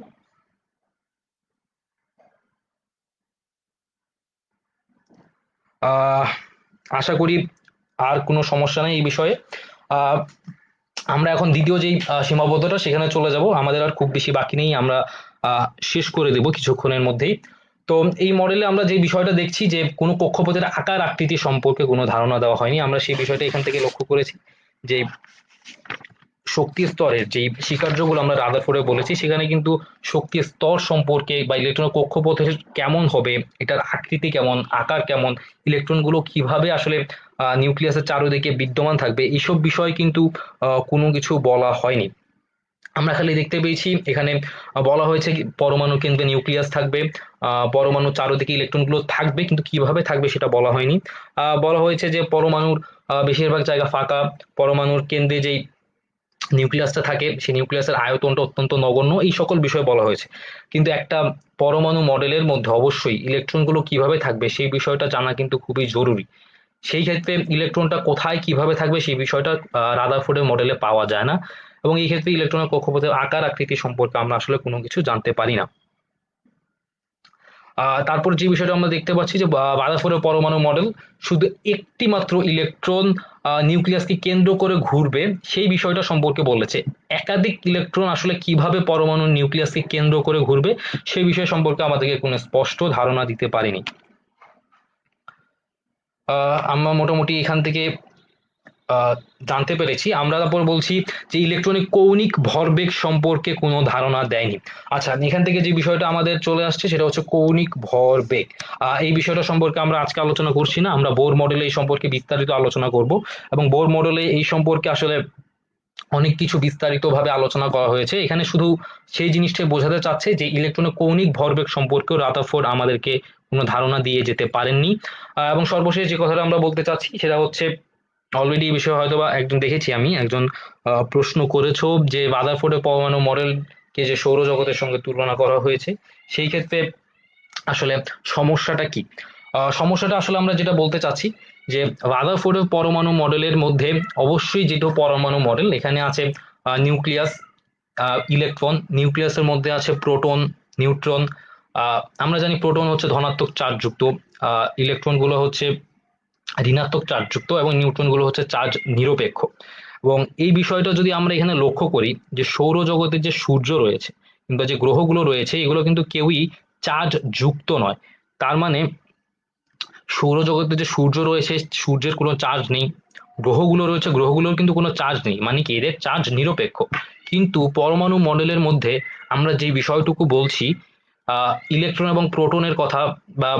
আহ আশা করি আর কোনো সমস্যা নেই এই বিষয়ে। আহ আমরা এখন দ্বিতীয় যেই সীমাবদ্ধতা সেখানে চলে যাব, আমাদের আর খুব বেশি বাকি নেই, আমরা শেষ করে দেব কিছুক্ষণের মধ্যেই। তো এই মডেলে আমরা যে বিষয়টা দেখছি যে কোনো কক্ষপথের আকার আকৃতি সম্পর্কে কোনো ধারণা দেওয়া হয়নি, আমরা সেই বিষয়টা এখান থেকে লক্ষ্য করেছি যে শক্তি স্তরের যে স্বীকার্যগুলো আমরা রাদারফোর্ডে বলেছি সেখানে কিন্তু শক্তি স্তর সম্পর্কে বা ইলেকট্রন কক্ষপথের কেমন হবে, এটার আকৃতি কেমন, আকার কেমন, ইলেকট্রনগুলো কিভাবে আসলে নিউক্লিয়াসের চারদিকে বিদ্যমান থাকবে, এইসব বিষয় কিন্তু কোনো কিছু বলা হয়নি। আমরা খালি দেখতে পেয়েছি এখানে বলা হয়েছে পরমাণু কেন্দ্রে নিউক্লিয়াস থাকবে, পরমাণু চারদিকে ইলেকট্রনগুলো থাকবে, কিন্তু কিভাবে থাকবে সেটা বলা হয়নি। বলা হয়েছে যে পরমাণুর বেশিরভাগ জায়গা ফাঁকা, পরমাণুর কেন্দ্রে যেই নিউক্লিয়াসটা থাকে সেই নিউক্লিয়াসের আয়তনটা অত্যন্ত নগণ্য, এই সকল বিষয় বলা হয়েছে। কিন্তু একটা পরমাণু মডেলের মধ্যে অবশ্যই ইলেকট্রনগুলো কিভাবে থাকবে সেই বিষয়টা জানা কিন্তু খুবই জরুরি। সেই ক্ষেত্রে ইলেকট্রনটা কোথায় কিভাবে থাকবে সেই বিষয়টা রাদারফোর্ডের মডেলে পাওয়া যায় না, এবং এই ক্ষেত্রে ইলেকট্রনের কক্ষপথের আকার আকৃতি সম্পর্কে আমরা আসলে কোনো কিছু জানতে পারি না। তারপর যে বিষয়টা আমরা দেখতে পাচ্ছি যে রাদারফোর্ডের পরমাণু মডেল শুধু একটি মাত্র ইলেকট্রন নিউক্লিয়াসকে কেন্দ্র করে ঘুরবে সেই বিষয়টা সম্পর্কে বলেছে। একাধিক ইলেকট্রন আসলে কিভাবে পরমাণু নিউক্লিয়াসকে কেন্দ্র করে ঘুরবে সেই বিষয় সম্পর্কে আমাদেরকে কোনো স্পষ্ট ধারণা দিতে পারেনি। আমরা মোটামুটি এখান থেকে জানতে পেরেছি। আমরা তারপর বলছি যে ইলেকট্রনিক কৌণিক ভরবেগ সম্পর্কে কোনো ধারণা দেয়নি। আচ্ছা, এখান থেকে যে বিষয়টা আমাদের চলে আসছে সেটা হচ্ছে কৌণিক ভরবেগ। এই বিষয়টা সম্পর্কে আমরা আজকে আলোচনা করছি না, আমরা বোর মডেলে এই সম্পর্কে বিস্তারিত আলোচনা করব, এবং বোর মডেলে এই সম্পর্কে আসলে অনেক কিছু বিস্তারিতভাবে আলোচনা করা হয়েছে। এখানে শুধু সেই জিনিসটাই বোঝাতে চাচ্ছে যে ইলেকট্রনের কৌণিক ভরবেগ সম্পর্কেও রাদারফোর্ড আমাদেরকে কোনো ধারণা দিয়ে যেতে পারেননি। এবং সর্বশেষ যে কথাটা আমরা বলতে চাচ্ছি সেটা হচ্ছে, অলরেডি এই বিষয়ে হয়তো বা একজন দেখেছি আমি একজন প্রশ্ন করেছো যে রাদারফোর্ডের পরমাণু মডেলকে যে সৌরজগতের সঙ্গে তুলনা করা হয়েছে সেই ক্ষেত্রে আসলে সমস্যাটা কি। সমস্যাটা আসলে আমরা যেটা বলতে চাচ্ছি যে রাদারফোর্ডের পরমাণু মডেলের মধ্যে অবশ্যই যেটা পরমাণু মডেল এখানে আছে নিউক্লিয়াস, ইলেকট্রন, নিউক্লিয়াসের মধ্যে আছে প্রোটন, নিউট্রন। আমরা জানি প্রোটন হচ্ছে ধনাত্মক চার্জযুক্ত, ইলেকট্রন গুলো হচ্ছে ঋণাত্মক চার্জযুক্ত, এবং নিউট্রন গুলো হচ্ছে চার্জ নিরপেক্ষ। এবং এই বিষয়টা যদি আমরা এখানে লক্ষ্য করি যে সৌরজগতের যে সূর্য রয়েছে কিংবা যে গ্রহগুলো রয়েছে এগুলো কিন্তু কেউই চার্জ যুক্ত নয়। তার মানে সৌরজগতে যে সূর্য রয়েছে সূর্যের কোনো চার্জ নেই, গ্রহগুলো রয়েছে গ্রহগুলোর কিন্তু কোনো চার্জ নেই, মানে কি এদের চার্জ নিরপেক্ষ। কিন্তু পরমাণু মডেলের মধ্যে আমরা যে বিষয়টুকু বলছি ইলেকট্রন এবং প্রোটনের কথা, বা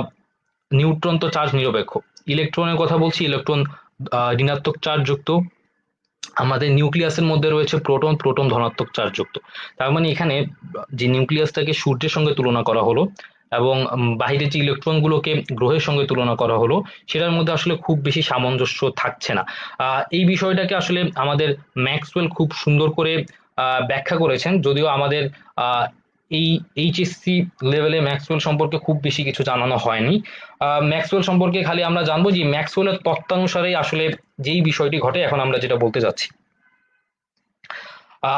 নিউট্রন তো চার্জ নিরপেক্ষ, ইলেকট্রনের কথা বলছি ইলেকট্রন ঋণাত্মক চার্জ যুক্ত, আমাদের নিউক্লিয়াসের মধ্যে রয়েছে প্রোটন, প্রোটন ধনাত্মক চার্জযুক্ত। তার মানে এখানে যে নিউক্লিয়াসটাকে সূর্যের সঙ্গে তুলনা করা হলো এবং বাহিরের যে ইলেকট্রনগুলোকে গ্রহের সঙ্গে তুলনা করা হলো, সেটার মধ্যে আসলে খুব বেশি সামঞ্জস্য থাকছে না। এই বিষয়টাকে আসলে আমাদের ম্যাক্সওয়েল খুব সুন্দর করে ব্যাখ্যা করেছেন, যদিও আমাদের এই এইচএসসি লেভেলে ম্যাক্সওয়েল সম্পর্কে খুব বেশি কিছু জানানো হয়নি। ম্যাক্সওয়েল সম্পর্কে খালি আমরা জানবো যে ম্যাক্সওয়েলের তত্ত্বানুসারেই আসলে যেই বিষয়টি ঘটে, এখন আমরা যেটা বলতে যাচ্ছি।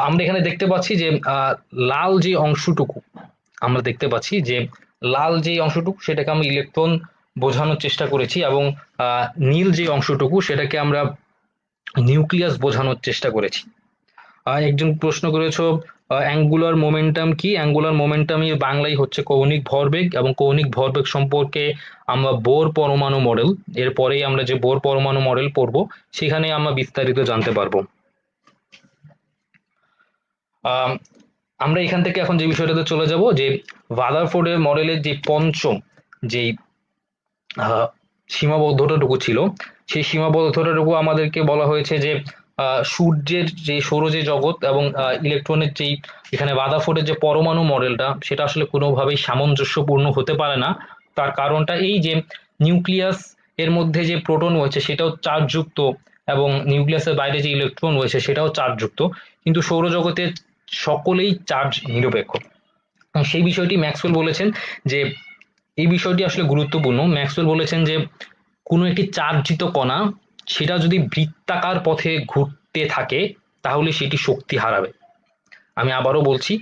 আমরা এখানে দেখতে পাচ্ছি যে লাল যে অংশটুকু আমরা দেখতে পাচ্ছি যে লাল যে অংশটুকু সেটাকে আমরা ইলেকট্রন বোঝানোর চেষ্টা করেছি, এবং নীল যে অংশটুকু সেটাকে আমরা নিউক্লিয়াস বোঝানোর চেষ্টা করেছি। একজন প্রশ্ন করেছো অ্যাঙ্গুলার মোমেন্টাম কি? অ্যাঙ্গুলার মোমেন্টামই বাংলায় হচ্ছে কৌণিক ভরবেগ, এবং কৌণিক ভরবেগ সম্পর্কে আমরা বোর পরমাণু মডেল, এরপরেই আমরা যে বোর পরমাণু মডেল পড়বো সেখানে আমরা বিস্তারিত জানতে পারবো। আমরা এখান থেকে এখন যে বিষয়টাতে চলে যাব, যে রাদারফোর্ডের মডেলের যে পঞ্চম যেই সীমাবদ্ধতাটুকু ছিল, সেই সীমাবদ্ধতাটুকু আমাদেরকে বলা হয়েছে যে সূর্যের যে সৌর যে জগৎ এবং ইলেকট্রনের যেই এখানে রাদারফোর্ডের যে পরমাণু মডেলটা, সেটা আসলে কোনোভাবেই সামঞ্জস্যপূর্ণ হতে পারে না। তার কারণটা এই যে নিউক্লিয়াস এর মধ্যে যে প্রোটন রয়েছে সেটাও চার্জযুক্ত, এবং নিউক্লিয়াসের বাইরে যে ইলেকট্রন রয়েছে সেটাও চার্জযুক্ত, কিন্তু সৌরজগতে সকলেই চার্জ নিরপেক্ষ। সেই বিষয়টি ম্যাক্সওয়েল বলেছেন যে এই বিষয়টি আসলে গুরুত্বপূর্ণ। ম্যাক্সওয়েল বলেছেন যে কোনো একটি চার্জিত কণা সেটা যদি বৃত্তাকার পথে ঘুরতে থাকে তাহলে সেটি শক্তি হারাবে। আমি আবারও বলছি,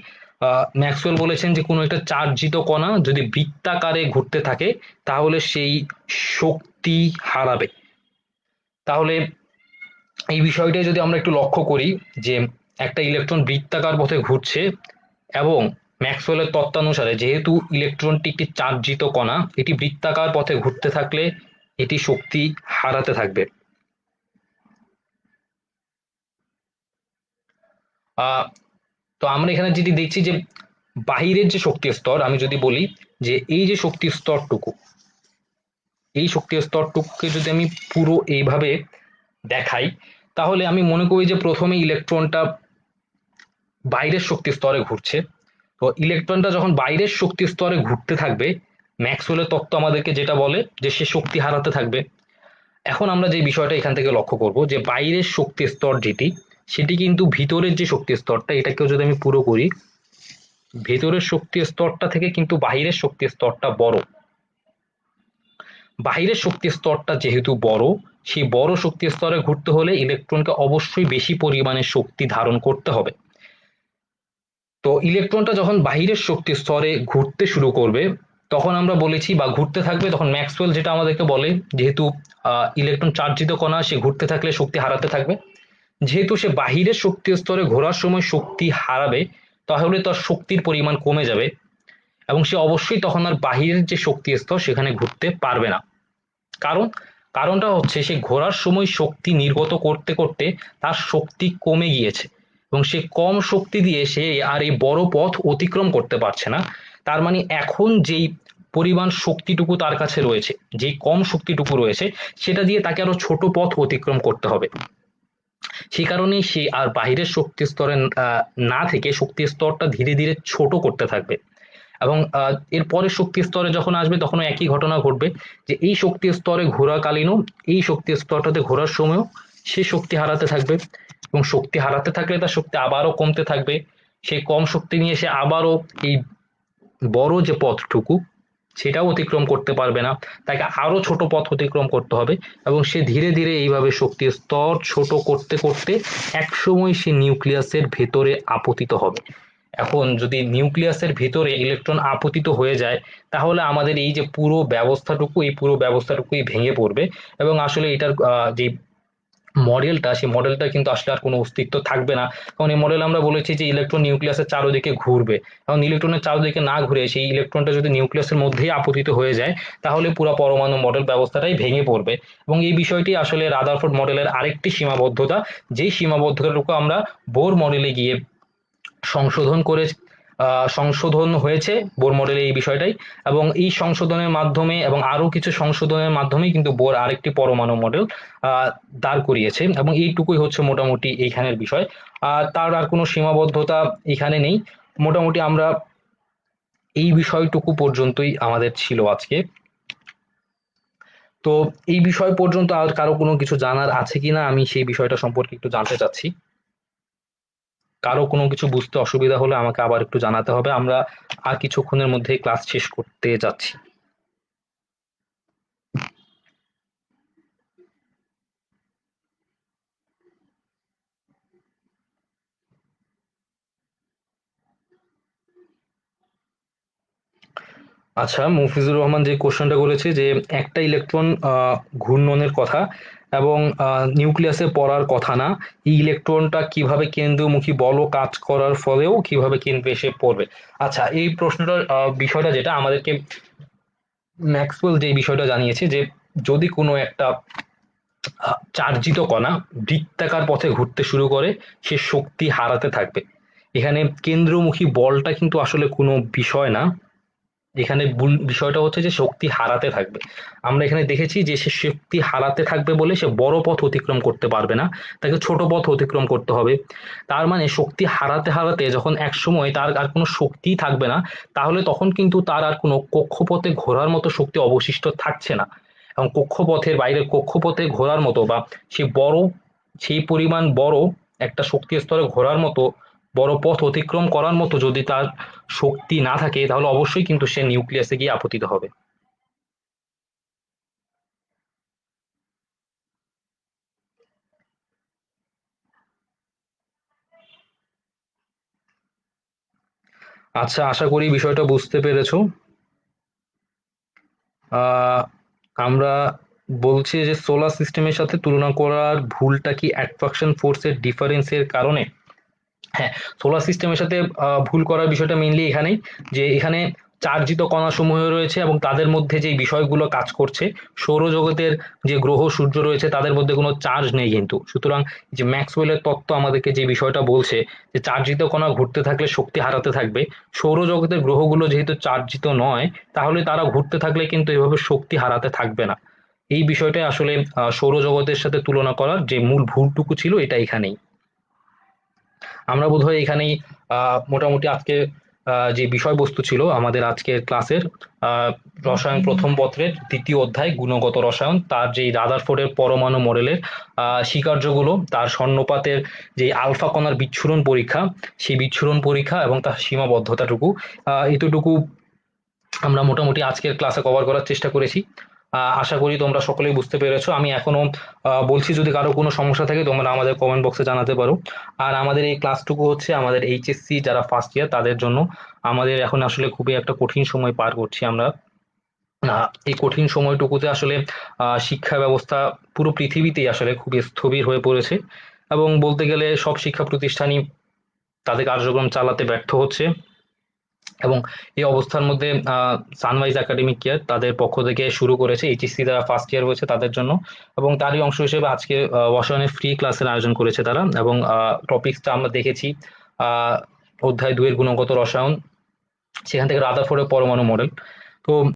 ম্যাক্সওয়েল বলেছেন যে কোনো একটা চার্জিত কণা যদি বৃত্তাকারে ঘুরতে থাকে তাহলে সেই শক্তি হারাবে। তাহলে এই বিষয়টা যদি আমরা একটু লক্ষ্য করি যে একটা ইলেকট্রন বৃত্তাকার পথে ঘুরছে, এবং ম্যাক্সওয়েলের তত্ত্বানুসারে যেহেতু ইলেকট্রনটি একটি চার্জিত কণা, এটি বৃত্তাকার পথে ঘুরতে থাকলে এটি শক্তি হারাতে থাকবে। তো আমরা এখানে যেটি দেখছি যে বাহিরের যে শক্তির স্তর, আমি যদি বলি যে এই যে শক্তির স্তরটুকু, এই শক্তির স্তরটুকুকে যদি আমি পুরো এইভাবে দেখাই, তাহলে আমি মনে করি যে প্রথমে ইলেকট্রনটা বাইরের শক্তি স্তরে ঘুরছে। তো ইলেকট্রনটা যখন বাইরের শক্তি স্তরে ঘুরতে থাকবে, ম্যাক্সওয়েলের তত্ত্ব আমাদেরকে যেটা বলে যে সে শক্তি হারাতে থাকবে। এখন আমরা যে বিষয়টা এখান থেকে লক্ষ্য করব যে বাইরের শক্তি স্তর যেটি, সেটি কিন্তু ভিতরের যে শক্তি স্তরটা, এটাকেও যদি আমি পুরো করি, ভেতরের শক্তি স্তরটা থেকে কিন্তু বাহিরের শক্তি স্তরটা বড়। বাহিরের শক্তি স্তরটা যেহেতু বড়, সেই বড় শক্তি স্তরে ঘুরতে হলে ইলেকট্রনকে অবশ্যই বেশি পরিমাণে শক্তি ধারণ করতে হবে। তো ইলেকট্রনটা যখন বাহিরের শক্তি স্তরে ঘুরতে শুরু করবে, তখন আমরা বলেছি বা ঘুরতে থাকবে, তখন ম্যাক্সওয়েল যেটা আমাদেরকে বলে, যেহেতু ইলেকট্রন চার্জিত কণা, সে ঘুরতে থাকলে শক্তি হারাতে থাকবে। যেহেতু সে বাহিরের শক্তি স্তরে ঘোরার সময় শক্তি হারাবে, তাহলে তার শক্তির পরিমাণ কমে যাবে, এবং সে অবশ্যই তখন আর বাহিরের যে শক্তি স্তর সেখানে ঘুরতে পারবে না। কারণটা হচ্ছে সে ঘোরার সময় শক্তি নির্গত করতে করতে তার শক্তি কমে গিয়েছে, এবং সে কম শক্তি দিয়ে সে আর এই বড় পথ অতিক্রম করতে পারছে না। তার মানে এখন যেই পরিমাণ শক্তিটুকু তার কাছে রয়েছে, যে কম শক্তিটুকু রয়েছে, সেটা দিয়ে তাকে আরো ছোট পথ অতিক্রম করতে হবে। সেই কারণেই সে আর বাহিরের শক্তি স্তরে না থেকে শক্তি স্তরটা ধীরে ধীরে ছোট করতে থাকবে, এবং এর পরের শক্তি স্তরে যখন আসবে তখন একই ঘটনা ঘটবে, যে এই শক্তি স্তরে ঘোরাকালীনও এই শক্তি স্তরটাতে ঘোরার সময়ও সে শক্তি হারাতে থাকবে, এবং শক্তি হারাতে থাকলে তার শক্তি আবারও কমতে থাকবে। সেই কম শক্তি নিয়ে সে আবারও এই বড় যে পথটুকু সেটাও অতিক্রম করতে পারবে না, তাকে আরো ছোট পথ অতিক্রম করতে হবে, এবং সে ধীরে ধীরে এইভাবে শক্তির স্তর ছোট করতে করতে একসময় সে নিউক্লিয়াসের ভেতরে আপতিত হবে। এখন যদি নিউক্লিয়াসের ভেতরে ইলেকট্রন আপতিত হয়ে যায়, তাহলে আমাদের এই যে পুরো ব্যবস্থাটুকু, এই পুরো ব্যবস্থাটুকুই ভেঙে পড়বে, এবং আসলে এটার যে মডেলটা, সেই মডেলটা কিন্তু আসলে আর কোনো অস্তিত্ব থাকবে না। কারণ এই মডেল আমরা বলেছি যে ইলেকট্রন নিউক্লিয়াসের চারদিকে ঘুরবে, কারণ ইলেকট্রনের চারদিকে না ঘুরে সেই ইলেকট্রনটা যদি নিউক্লিয়াসের মধ্যেই আপতিত হয়ে যায়, তাহলে পুরো পরমাণু মডেল ব্যবস্থাটাই ভেঙে পড়বে। এবং এই বিষয়টি আসলে রাদারফোর্ড মডেলের আরেকটি সীমাবদ্ধতা, যেই সীমাবদ্ধতাটুকু আমরা বোর মডেলে গিয়ে সংশোধন করে সংশোধন হয়েছে বোর মডেলে এই বিষয়টাই, এবং এই সংশোধনের মাধ্যমে এবং আরো কিছু সংশোধনের মাধ্যমে কিন্তু বোর আরেকটি পরমাণু মডেল দাঁড় করিয়েছে, এবং এইটুকুই হচ্ছে মোটামুটি এইখানের বিষয়। তার আর কোনো সীমাবদ্ধতা এখানে নেই। মোটামুটি আমরা এই বিষয়টুকু পর্যন্তই আমাদের ছিল আজকে। তো এই বিষয় পর্যন্ত আর কারো কোনো কিছু জানার আছে কিনা আমি সেই বিষয়টা সম্পর্কে একটু জানতে চাচ্ছি। কারো কোনো কিছু বুঝতে অসুবিধা হলে আমাকে আবার একটু জানাতে হবে, আমরা আর কিছুক্ষণের মধ্যেই ক্লাস শেষ করতে যাচ্ছি। আচ্ছা, মুফিজুর রহমান যে কোশ্চেনটা করেছে যে একটা ইলেকট্রন ঘূর্ণনের কথা এবং নিউক্লিয়াসে পড়ার কথা না, এই ইলেকট্রনটা কিভাবে কেন্দ্রমুখী বল কাজ করার ফলেও কিভাবে কেন্দ্রে এসে পড়বে। আচ্ছা, এই প্রশ্নটার বিষয়টা যেটা আমাদেরকে ম্যাক্সওয়েল যে বিষয়টা জানিয়েছে যে যদি কোনো একটা চার্জিত কণা বৃত্তাকার পথে ঘুরতে শুরু করে সে শক্তি হারাতে থাকবে। এখানে কেন্দ্রমুখী বলটা কিন্তু আসলে কোনো বিষয় না, এখানে বিষয়টা হচ্ছে যে শক্তি হারাতে থাকবে। আমরা এখানে দেখেছি যে সে শক্তি হারাতে থাকবে বলে সে বড় পথ অতিক্রম করতে পারবে না, তাকে ছোট পথ অতিক্রম করতে হবে। তার মানে শক্তি হারাতে হারাতে যখন এক সময় তার আর কোনো শক্তি থাকবে না, তাহলে তখন কিন্তু তার আর কোনো কক্ষপথে ঘোরার মতো শক্তি অবশিষ্ট থাকছে না। এবং কক্ষপথের বাইরে কক্ষপথে ঘোরার মতো বা সে বড় সেই পরিমাণ বড় একটা শক্তি স্তরে ঘোরার মতো বড় পথ অতিক্রম করার মতো যদি তার শক্তি না থাকে, তাহলে অবশ্যই কিন্তু সে নিউক্লিয়াসে গিয়ে আপতিত হবে। আচ্ছা, আশা করি বিষয়টা বুঝতে পেরেছো। আহ আমরা বলছি যে সোলার সিস্টেমের সাথে তুলনা করার ভুলটা কি অ্যাট্রাকশন ফোর্সের ডিফারেন্সের কারণে? হ্যাঁ, সোলার সিস্টেমের সাথে ভুল করার বিষয়টা মেইনলি এখানেই, যে এখানে চার্জিত কণাসমূহ রয়েছে এবং তাদের মধ্যে যে বিষয়গুলো কাজ করছে, সৌরজগতের যে গ্রহ সূর্য রয়েছে তাদের মধ্যে কোনো চার্জ নেই কিন্তু, সুতরাং যে ম্যাক্সওয়েলের তত্ত্ব আমাদেরকে যে বিষয়টা বলছে যে চার্জিত কণা ঘুরতে থাকলে শক্তি হারাতে থাকবে, সৌরজগতের গ্রহগুলো যেহেতু চার্জিত নয় তাহলে তারা ঘুরতে থাকলে কিন্তু এভাবে শক্তি হারাতে থাকবে না। এই বিষয়টাই আসলে সৌরজগতের সাথে তুলনা করার যে মূল ভুলটুকু ছিল এটা এখানেই। আমরা বোধহয় এখানেই মোটামুটি আজকে যে বিষয়বস্তু ছিল আমাদের আজকের ক্লাসের, রসায়ন প্রথম পত্রের দ্বিতীয় অধ্যায় গুণগত রসায়ন, তার যে রাদারফোর্ডের পরমাণু মডেলের স্বীকার্যগুলো, তার স্বর্ণপাতের যে আলফা কণার বিচ্ছুরণ পরীক্ষা, সেই বিচ্ছুরণ পরীক্ষা এবং তার সীমাবদ্ধতাটুকু, এতটুকু আমরা মোটামুটি আজকের ক্লাসে কভার করার চেষ্টা করেছি। আশা করি তোমরা সকলেই বুঝতে পেরেছো। আমি এখনো বলছি, যদি কারো কোনো সমস্যা থাকে তোমরা আমাদের কমেন্ট বক্সে জানাতে পারো। আর আমাদের এই ক্লাসটুকু হচ্ছে আমাদের এইচএসসি যারা ফার্স্ট ইয়ার তাদের জন্য। আমাদের এখন আসলে খুবই একটা কঠিন সময় পার করছি আমরা। এই কঠিন সময়টুকুতে আসলে শিক্ষা ব্যবস্থা পুরো পৃথিবীতেই আসলে খুবই স্থবির হয়ে পড়েছে, এবং বলতে গেলে সব শিক্ষা প্রতিষ্ঠানই তাদের কার্যক্রম চালাতে ব্যর্থ হচ্ছে। এবং এই অবস্থার মধ্যে সানরাইজ একাডেমিক কেয়ার তাদের পক্ষ থেকে শুরু করেছে এইচএসসি যারা ফার্স্ট ইয়ার হয়েছে তাদের জন্য, এবং তারই অংশ হিসেবে আজকে রসায়নের ফ্রি ক্লাসের আয়োজন করেছে তারা। এবং টপিকসটা আমরা দেখেছি আহ অধ্যায় 2 এর গুণগত রসায়ন, সেখান থেকে রাদারফোর্ডের পরমাণু মডেল। তো